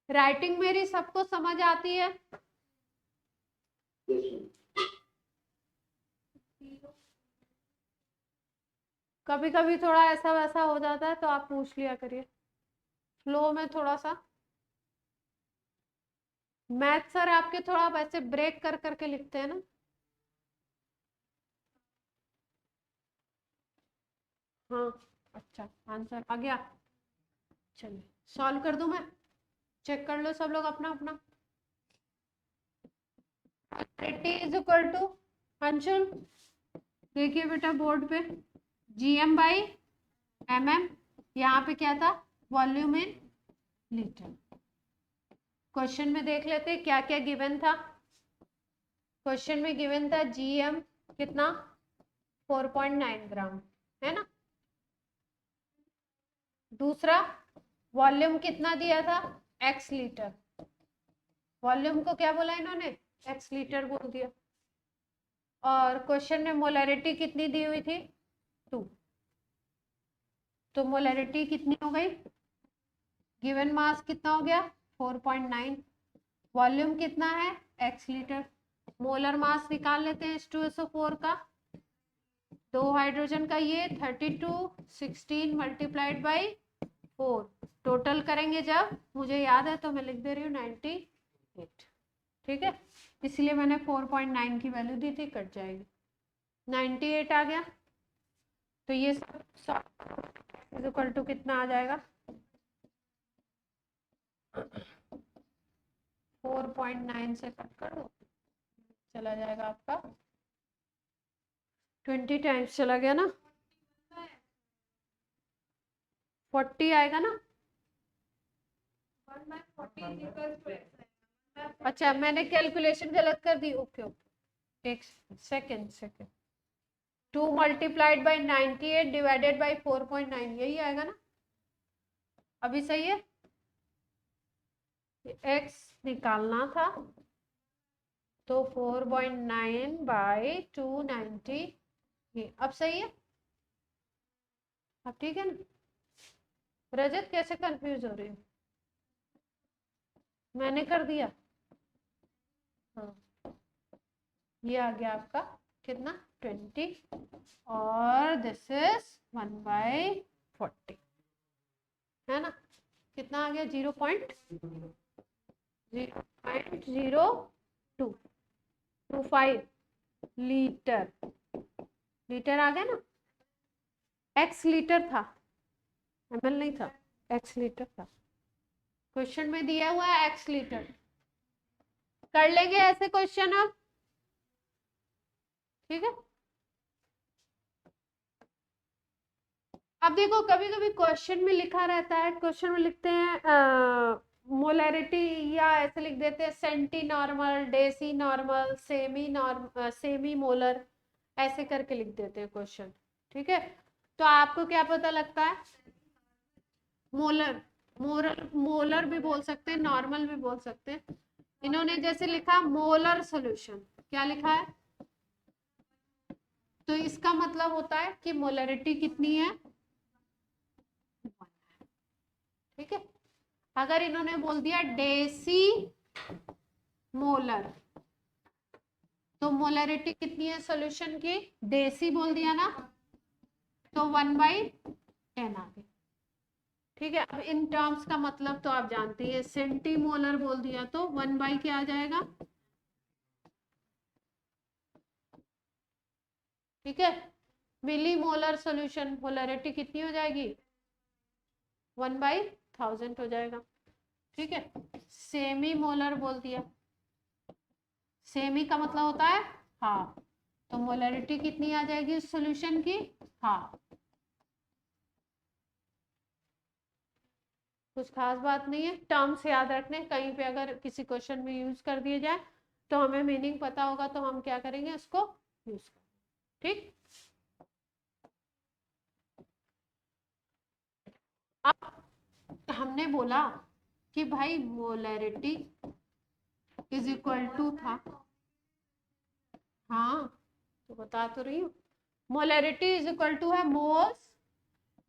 राइटिंग मेरी सबको समझ आती है? कभी कभी थोड़ा ऐसा वैसा हो जाता है तो आप पूछ लिया करिए, फ्लो में थोड़ा सा। मैथ सर आपके थोड़ा वैसे ब्रेक कर करके लिखते हैं ना। हाँ अच्छा, आंसर आ गया। चलिए सॉल्व कर दूं मैं, चेक कर लो सब लोग अपना अपना। T is equal to, Anshul देखिए बेटा बोर्ड पे, GM बाई MM, यहाँ पे क्या था? Volume in litre. क्वेश्चन में देख लेते हैं क्या क्या गिवन था। क्वेश्चन में गिवन था GM कितना? 4.9 ग्राम, है ना। दूसरा वॉल्यूम कितना दिया था? x litre. वॉल्यूम को क्या बोला इन्होंने? x लीटर बोल दिया। और क्वेश्चन में मोलैरिटी कितनी दी हुई थी? 2। तो मोलैरिटी कितनी हो गई, गिवन मास कितना हो गया 4.9, वॉल्यूम कितना है x लीटर, मोलर मास निकाल लेते हैं H2SO4 का, 2 हाइड्रोजन का ये 32, 16 मल्टीप्लाइड बाई 4, टोटल करेंगे जब, मुझे याद है तो मैं लिख दे रही हूँ 98, ठीक है, इसलिए मैंने 4.9 की वैल्यू दी थी, कट जाएगी, 98 आ गया। तो ये सब इक्वल टू कितना आ जाएगा 4.9 से कट कर दो, चला जाएगा आपका 20 टाइम्स चला गया ना, 40 आएगा ना, अच्छा मैंने कैलकुलेशन गलत कर दी, ओके ओके, एक second 2 multiplied by 98 divided by 4.9, यही आएगा ना, अभी सही है, x निकालना था तो 4.9 बाई 290, ये अब सही है, अब ठीक है ना। रजत कैसे कंफ्यूज हो रही है, मैंने कर दिया, हाँ ये आ गया आपका कितना 20, और दिस इज 1/40, है ना, कितना आ गया 0.00225 लीटर, लीटर आ गया ना, x लीटर था, ml नहीं था, x लीटर था, क्वेश्चन में दिया हुआ है x लीटर, कर लेंगे ऐसे क्वेश्चन ठीक है। अब देखो कभी कभी क्वेश्चन में लिखा रहता है, क्वेश्चन में लिखते हैं मोलैरिटी, या ऐसे लिख देते हैं centi normal, deci normal, semi molar, ऐसे करके लिख देते हैं क्वेश्चन, ठीक है। तो आपको क्या पता लगता है, मोलर, मोलर भी बोल सकते हैं, नॉर्मल भी बोल सकते हैं, इन्होंने जैसे लिखा मोलर सॉल्यूशन, क्या लिखा है, तो इसका मतलब होता है कि मोलरिटी कितनी है, ठीक है। अगर इन्होंने बोल दिया डेसी मोलर, तो मोलरिटी कितनी है सॉल्यूशन की, डेसी बोल दिया ना, तो 1/10 आ गई, ठीक है। अब इन टर्म्स का मतलब तो आप जानते हैं, सेंटी मोलर बोल दिया तो 1 क्या आ जाएगा, ठीक है। मिली मोलर सोल्यूशन मोलरिटी कितनी हो जाएगी 1/1000 हो जाएगा, ठीक है। सेमी मोलर बोल दिया, सेमी का मतलब होता है हाफ, तो मोलरिटी कितनी आ जाएगी इस सोल्यूशन की, हाफ, कुछ खास बात नहीं है, टर्म्स याद रखने, कहीं पे अगर किसी क्वेश्चन में यूज कर दिए जाए तो हमें मीनिंग पता होगा तो हम क्या करेंगे उसको यूज करेंगे, ठीक। अब हमने बोला कि भाई मोलरिटी इज इक्वल टू था, हाँ तो बता तो रही हूँ, मोलरिटी इज इक्वल टू है moles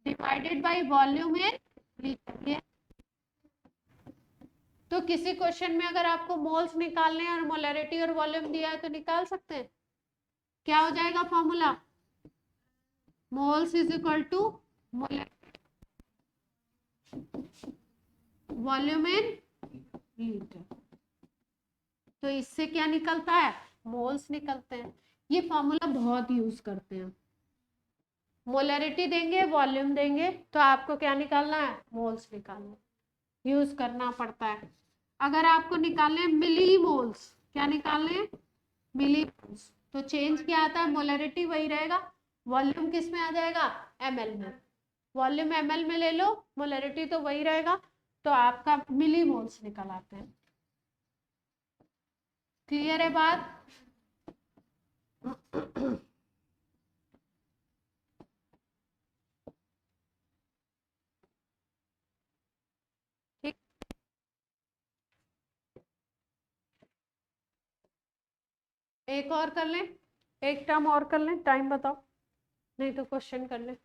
divided by volume in litre, तो किसी क्वेश्चन में अगर आपको मोल्स निकालने हैं और मोलरिटी और वॉल्यूम दिया है तो निकाल सकते हैं, क्या हो जाएगा formula, moles is equal to volume in litre, तो इससे क्या निकलता है मोल्स निकलते हैं, ये फॉर्मूला बहुत यूज करते हैं, मोलरिटी देंगे वॉल्यूम देंगे तो आपको क्या निकालना है मोल्स निकालना, यूज करना पड़ता है। अगर आपको निकालने मिली मोल्स, क्या निकालने मिली मोल्स, तो चेंज क्या आता है मोलरिटी वही रहेगा, वॉल्यूम किस में आ जाएगा ml में, वॉल्यूम ml में ले लो, मोलरिटी तो वही रहेगा, तो आपका मिली मोल्स निकल आते हैं, क्लियर है बात। ठीक, एक और कर लें, एक टर्म और कर लें, टाइम बताओ नहीं तो क्वेश्चन कर लें,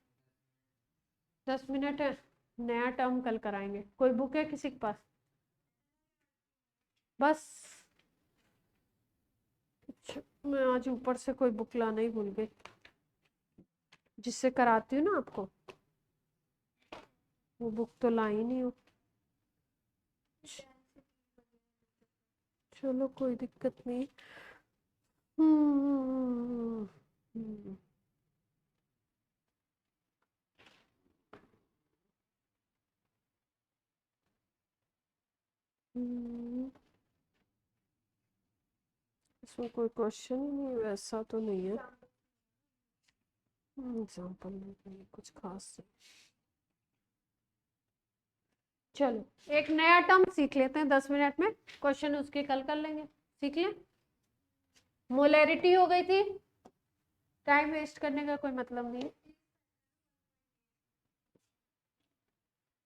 10 मिनट है, नया टर्म कल कराएंगे। कोई बुक है किसी के पास? बस अच्छा, मैं आज ऊपर से कोई बुक लाना ही भूल गई, जिससे कराती हूँ ना आपको, वो बुक तो लाई नहीं हूँ। चलो कोई दिक्कत नहीं। हम्म हम्म, हम्म, इसमें कोई क्वेश्चन ही नहीं, वैसा तो नहीं है। एग्जाम्पल नहीं, कुछ खास नहीं। चलो एक नया टर्म सीख लेते हैं 10 मिनट में, क्वेश्चन उसके कल कर लेंगे। सीख लें। मोलैरिटी हो गई थी, टाइम वेस्ट करने का कोई मतलब नहीं है।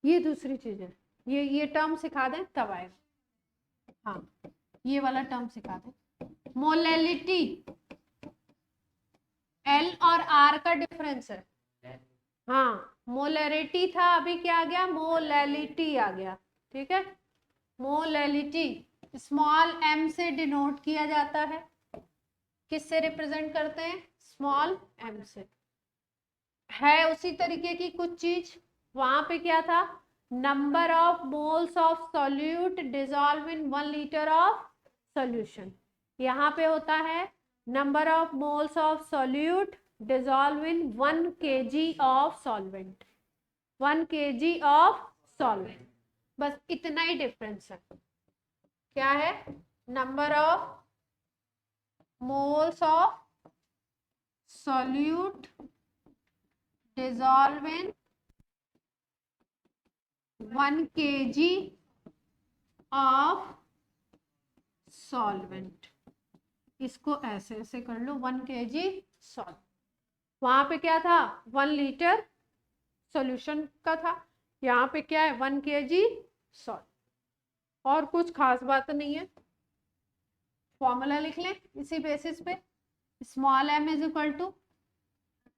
ये दूसरी चीज है, ये टर्म सिखा दें तब आएगा। हाँ ये वाला टर्म सिखा दें। मोलैलिटी, एल और आर का डिफरेंस है। हाँ मोलैरिटी था, अभी क्या आ गया? मोलैलिटी आ गया। ठीक है, मोलैलिटी स्मॉल m से डिनोट किया जाता है। किससे रिप्रेजेंट करते हैं? स्मॉल m से। है उसी तरीके की कुछ चीज। वहां पे क्या था? Number of moles of solute dissolve in 1 litre of solution. यहाँ पे होता है number of moles of solute dissolve in 1 kg of solvent. 1 kg of solvent, बस इतना ही डिफरेंस है। क्या है? Number of moles of solute dissolve in 1 kg of solvent। इसको ऐसे ऐसे कर लो, 1 kg सॉल्व। वहां पे क्या था? 1 लीटर सॉल्यूशन का था। यहाँ पे क्या है? 1 kg सॉल्व। और कुछ खास बात नहीं है। फॉर्मूला लिख लें इसी बेसिस पे। Small m is equal to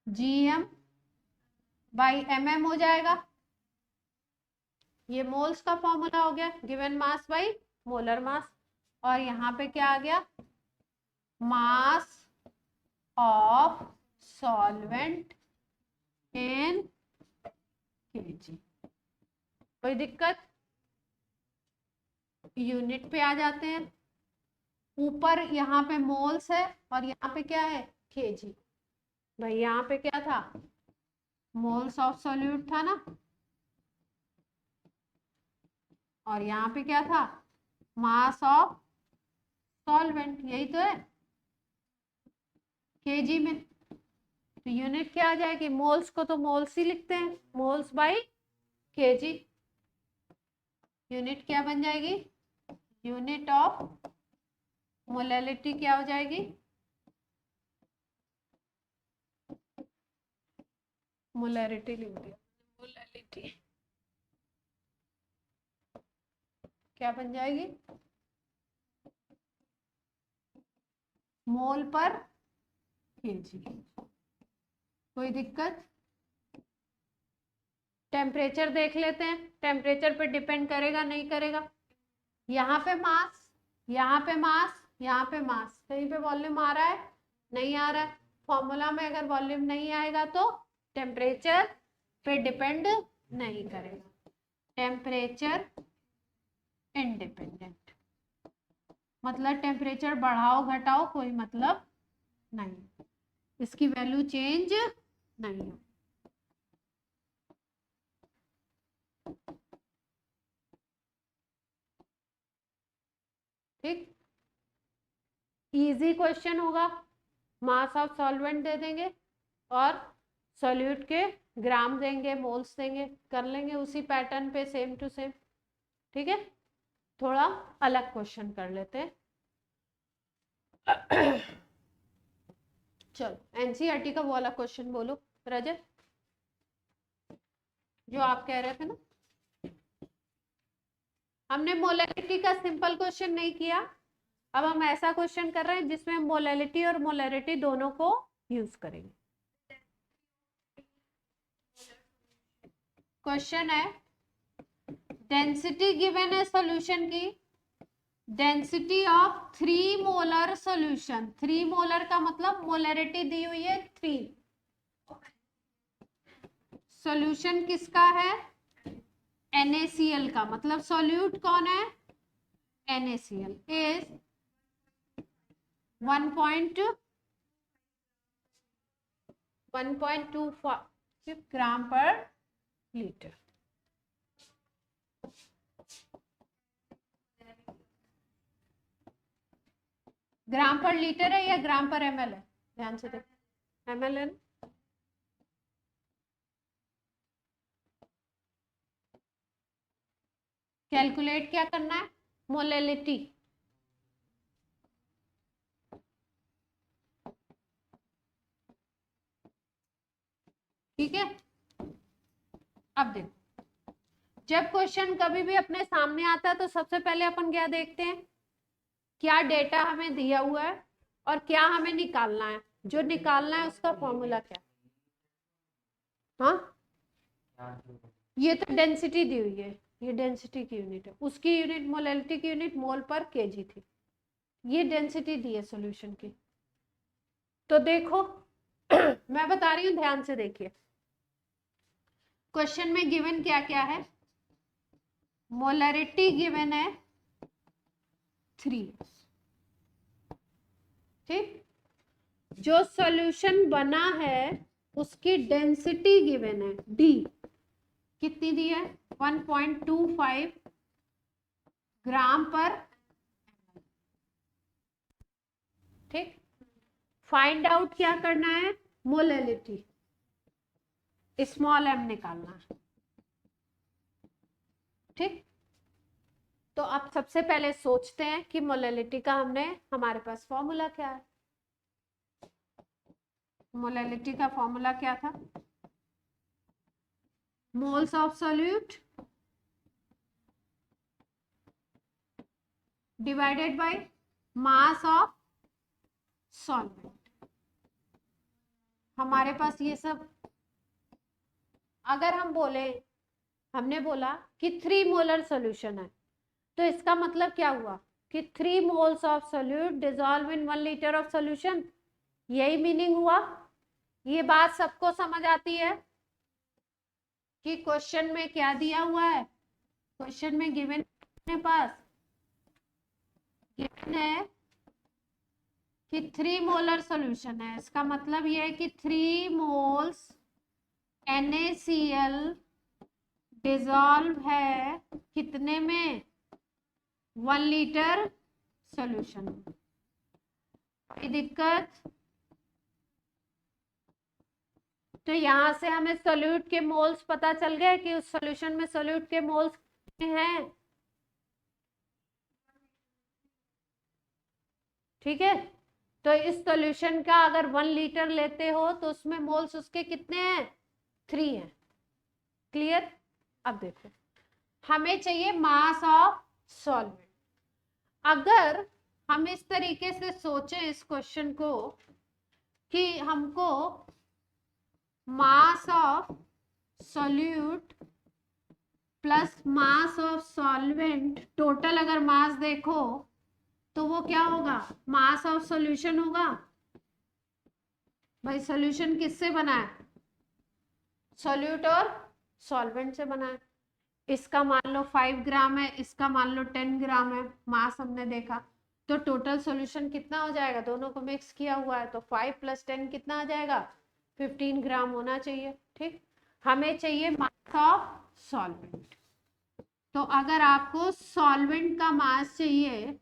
gm by mm हो जाएगा। ये मोल्स का फॉर्मूला हो गया, given mass by molar mass. और यहाँ पे क्या आ गया? Mass of solvent in KG. कोई दिक्कत? यूनिट पे आ जाते हैं। ऊपर यहाँ पे मोल्स है और यहाँ पे क्या है? केजी। भाई यहाँ पे क्या था? मोल्स ऑफ सॉल्यूट था ना, और यहाँ पे क्या था? मास ऑफ सॉल्वेंट, यही तो है केजी में। तो यूनिट क्या आ जाएगी? मोल्स को तो मोल्स ही लिखते हैं, मोल्स बाई केजी। यूनिट क्या बन जाएगी? यूनिट ऑफ मोलैलिटी क्या हो जाएगी? मोलैरिटी लिख दिया, मोलैलिटी क्या बन जाएगी? मोल पर केजी। कोई दिक्कत? टेम्परेचर देख लेते हैं, टेम्परेचर पे डिपेंड करेगा नहीं करेगा। यहाँ पे मास, यहाँ पे मास, यहाँ पे मास, कहीं पे वॉल्यूम आ रहा है? नहीं आ रहा है। फॉर्मूला में अगर वॉल्यूम नहीं आएगा तो टेम्परेचर पे डिपेंड नहीं करेगा। टेम्परेचर इंडिपेंडेंट, मतलब टेम्परेचर बढ़ाओ घटाओ कोई मतलब नहीं, इसकी वैल्यू चेंज नहीं हो। ठीक, इजी क्वेश्चन होगा। मास ऑफ सॉल्वेंट दे देंगे और सॉल्यूट के ग्राम देंगे, मोल्स देंगे, कर लेंगे उसी पैटर्न पे सेम टू सेम। ठीक है, थोड़ा अलग क्वेश्चन कर लेते हैं। चलो एनसीईआरटी का वो वाला क्वेश्चन बोलो रजत, जो आप कह रहे थे ना। हमने मोलैलिटी का सिंपल क्वेश्चन नहीं किया, अब हम ऐसा क्वेश्चन कर रहे हैं जिसमें मोलैलिटी और मोलैरिटी दोनों को यूज करेंगे। क्वेश्चन है, डेंसिटी गिवन है सॉल्यूशन की, density of 3 molar solution. 3 molar का मतलब मोलरिटी दी हुई है 3। सॉल्यूशन किसका है? NaCl का, मतलब सॉल्यूट कौन है? NaCl इज 1.25 ग्राम पर लीटर। ग्राम पर लीटर है या ग्राम पर ml है? ध्यान से देखो, ml है ना? कैलकुलेट क्या करना है? मोलैलिटी। ठीक है, अब देखो, जब क्वेश्चन कभी भी अपने सामने आता है तो सबसे पहले अपन क्या देखते हैं? क्या डेटा हमें दिया हुआ है और क्या हमें निकालना है। जो निकालना है उसका फॉर्मूला क्या? हाँ, ये तो डेंसिटी दी हुई है, ये डेंसिटी की यूनिट है, उसकी यूनिट मोलैलिटी की यूनिट मोल पर केजी थी। ये डेंसिटी दी है सॉल्यूशन की। तो देखो मैं बता रही हूं, ध्यान से देखिए। क्वेश्चन में गिवन क्या क्या है? मोलरिटी गिवन है 3। ठीक, जो सॉल्यूशन बना है उसकी डेंसिटी गिवन है D। कितनी दी है? 1.25 ग्राम पर। ठीक, फाइंड आउट क्या करना है? मोलैलिटी, स्मॉल m निकालना है। ठीक, तो अब सबसे पहले सोचते हैं कि मोलैलिटी का हमारे पास फॉर्मूला क्या है। मोलैलिटी का फॉर्मूला क्या था? Moles of solute divided by mass of solvent. हमारे पास ये सब, अगर हम बोले, हमने बोला कि 3 मोलर सॉल्यूशन है, तो इसका मतलब क्या हुआ कि 3 moles of solute dissolve in 1 litre of solution. यही मीनिंग हुआ। ये बात सबको समझ आती है कि क्वेश्चन में क्या दिया हुआ है? क्वेश्चन में गिवन अपने पास गिवन है कि 3 मोलर सॉल्यूशन है। इसका मतलब ये है कि 3 मोल्स NaCl डिसॉल्व है कितने में? 1 लीटर सॉल्यूशन में। कोई दिक्कत? तो यहां से हमें सॉल्यूट के मोल्स पता चल गए कि उस सॉल्यूशन में सॉल्यूट के मोल्स कितने हैं। ठीक है, तो इस सॉल्यूशन का अगर 1 लीटर लेते हो तो उसमें मोल्स उसके कितने हैं? 3 हैं। क्लियर? अब देखो, हमें चाहिए मास ऑफ सॉल्वेंट। अगर हम इस तरीके से सोचें इस क्वेश्चन को कि हमको mass of solute plus mass of solvent, total अगर मास देखो तो वो क्या होगा? मास ऑफ सॉल्यूशन होगा। भाई सॉल्यूशन किससे बना है? सॉल्यूट और सॉल्वेंट से बना है। इसका मान लो 5 ग्राम है, इसका मान लो 10 ग्राम है, मास हमने देखा। तो टोटल सॉल्यूशन कितना हो जाएगा? दोनों को मिक्स किया हुआ है तो 5 + 10 कितना आ जाएगा? 15 ग्राम होना चाहिए। ठीक, हमें चाहिए मास ऑफ सॉल्वेंट। तो अगर आपको सॉल्वेंट का मास चाहिए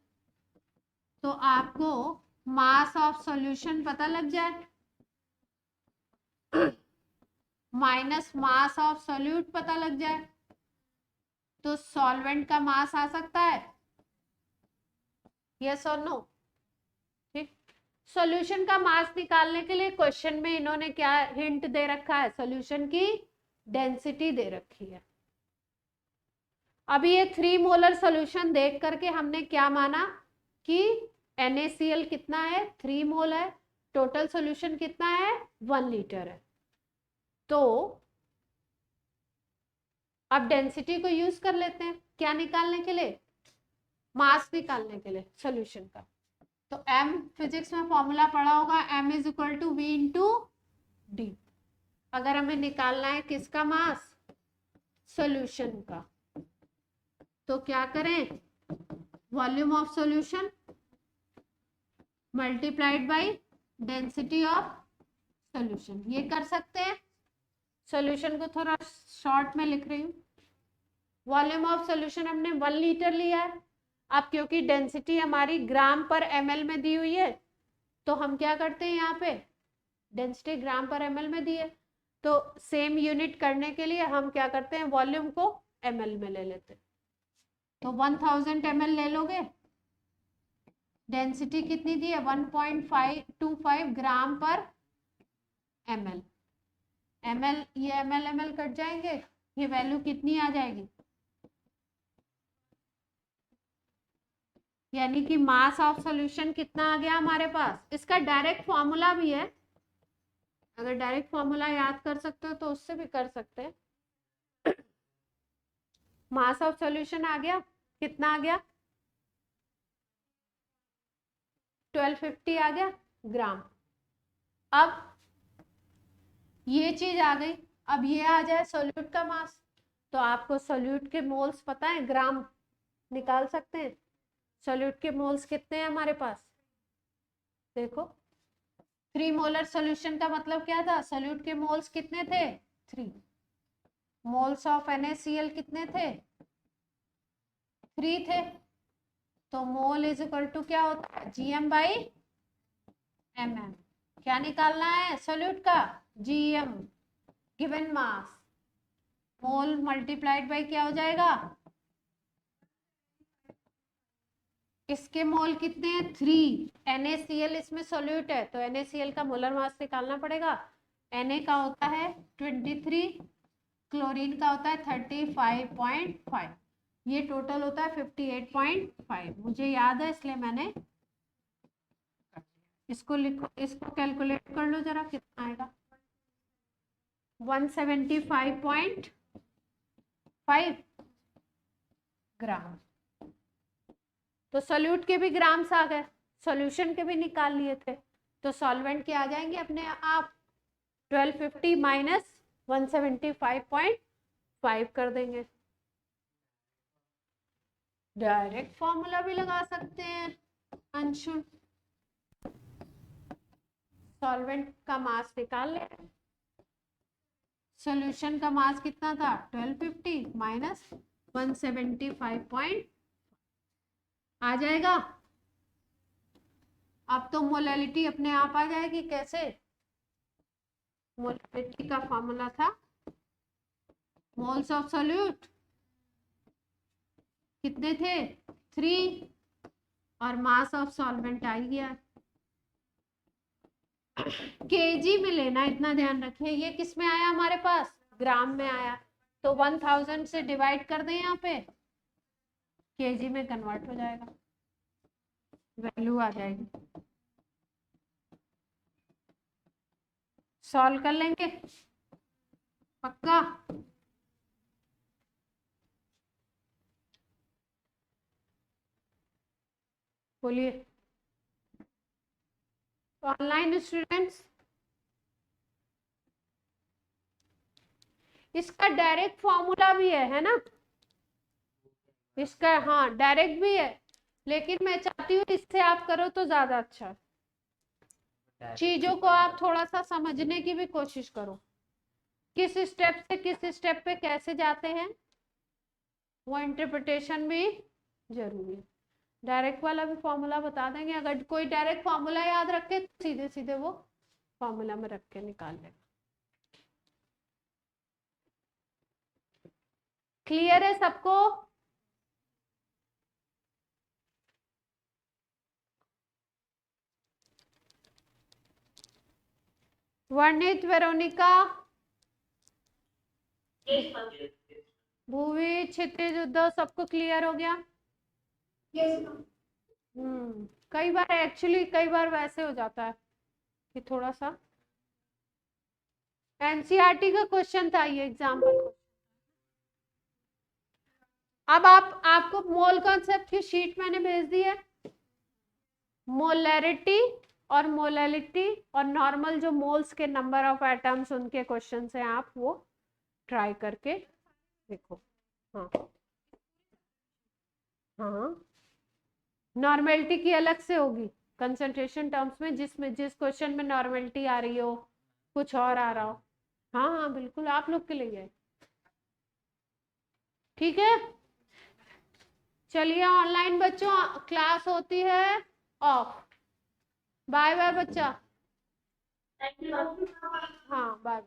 तो आपको मास ऑफ सॉल्यूशन पता लग जाए माइनस मास ऑफ सॉल्यूट पता लग जाए, तो सॉल्वेंट का मास आ सकता है। यस और नो? ठीक, सॉल्यूशन का मास निकालने के लिए क्वेश्चन में इन्होंने क्या हिंट दे रखा है? सॉल्यूशन की डेंसिटी दे रखी है। अभी ये 3 मोलर सॉल्यूशन देख करके हमने क्या माना कि NaCl कितना है? 3 मोल है। टोटल सॉल्यूशन कितना है? 1 लीटर है। तो अब डेंसिटी को यूज कर लेते हैं क्या निकालने के लिए, मास निकालने के लिए सॉल्यूशन का। तो m फिजिक्स में फॉर्मूला पढ़ा होगा, m is equal to v into D. अगर हमें निकालना है किसका मास, सॉल्यूशन का, तो क्या करें, volume of solution multiplied by density of solution. ये कर सकते हैं। सॉल्यूशन को थोड़ा शॉर्ट में लिख रही हूँ। वॉल्यूम ऑफ सॉल्यूशन हमने 1 लीटर लिया है। अब क्योंकि डेंसिटी हमारी ग्राम पर ml में दी हुई है, तो हम क्या करते हैं, यहाँ पे डेंसिटी ग्राम पर ml में दी है, तो सेम यूनिट करने के लिए हम क्या करते हैं, वॉल्यूम को ml में ले लेते हैं। तो 1000 ml ले लोगे, डेंसिटी कितनी दी है, 1.525 ग्राम पर ml। ml, ये ml कट जाएंगे, ये वैल्यू कितनी आ जाएगी, यानी कि मास ऑफ सॉल्यूशन कितना आ गया हमारे पास। इसका डायरेक्ट फॉर्मूला भी है, अगर डायरेक्ट फॉर्मूला याद कर सकते हो तो उससे भी कर सकते हैं। मास ऑफ सॉल्यूशन आ गया, कितना आ गया, 1250 आ गया ग्राम। अब ये चीज आ गई, अब ये आ जाए सोल्यूट का मास, तो आपको सोल्यूट के मोल्स पता है, ग्राम निकाल सकते हैं। सोल्यूट के मोल्स कितने हैं हमारे पास, देखो 3 मोलर सोल्यूशन का मतलब क्या था, सोल्यूट के मोल्स कितने थे, 3। मोल्स ऑफ NaCl कितने थे, 3 थे। तो मोल इज इक्वल टू क्या होता है, Gm बाई mm। क्या निकालना है सोल्यूट का, Gm given mass, mole multiplied by क्या हो जाएगा, इसके मोल कितने हैं, 3। NaCl इसमें सोल्यूट है, तो NaCl का मोलर मास निकालना पड़ेगा। Na का होता है 23, क्लोरीन का होता है 35.5, ये टोटल होता है 58.5। मुझे याद है इसलिए मैंने, इसको लिखो, इसको कैलकुलेट कर लो जरा, कितना आएगा, 175.5 ग्राम। तो सोल्यूट के भी ग्राम्स आ गए, सॉल्यूशन के भी निकाल लिए थे, तो सॉल्वेंट के आ जाएंगे अपने आप, 1250 माइनस 175.5 कर देंगे। डायरेक्ट फॉर्मूला भी लगा सकते हैं अंशु, सॉल्वेंट का मास निकाल ले, सॉल्यूशन का मास कितना था, 1250 माइनस 175. आ जाएगा। अब तो मोलैलिटी अपने आप आ जाएगी, कैसे, मोलैलिटी का फॉर्मूला था मोल्स ऑफ सोल्यूट कितने थे, 3, और मास ऑफ सॉल्वेंट आ गया। केजी में लेना, इतना ध्यान रखिए, ये किस में आया हमारे पास, ग्राम में आया, तो 1000 से डिवाइड कर दें, यहाँ पे केजी में कन्वर्ट हो जाएगा, वैल्यू आ जाएगी। सॉल्व कर लेंगे पक्का। बोलिए ऑनलाइन स्टूडेंट्स, इसका डायरेक्ट फॉर्मूला भी है ना, इसका, हाँ डायरेक्ट भी है, लेकिन मैं चाहती हूँ इससे आप करो तो ज्यादा अच्छा, चीजों को आप थोड़ा सा समझने की भी कोशिश करो, किस स्टेप से किस स्टेप पे कैसे जाते हैं, वो इंटरप्रिटेशन भी जरूरी है। डायरेक्ट वाला भी फॉर्मूला बता देंगे, अगर कोई डायरेक्ट फॉर्मूला याद रखे तो सीधे सीधे वो फॉर्मूला में रख के निकाल लेगा। क्लियर है सबको, वर्णित, वेरोनिका, भूवी, क्षितिज, उद्धव, सबको क्लियर हो गया। कई बार एक्चुअली, कई बार वैसे हो जाता है कि थोड़ा सा, एनसीईआरटी का क्वेश्चन था ये, एग्जाम्पल अब आपको मोल कॉन्सेप्ट की शीट मैंने भेज दी है। मोलैरिटी और मोलैलिटी और नॉर्मल जो मोल्स के नंबर ऑफ एटम्स उनके क्वेश्चन हैं, आप वो ट्राई करके देखो। हाँ हाँ, नॉर्मेलिटी की अलग से होगी कंसंट्रेशन टर्म्स में, जिस क्वेश्चन में नॉर्मेलिटी आ रही हो, कुछ और आ रहा हो। हाँ हाँ बिल्कुल, आप लोग के लिए। ठीक है, चलिए ऑनलाइन बच्चों क्लास होती है ऑफ। बाय बाय बच्चा। हाँ बाय।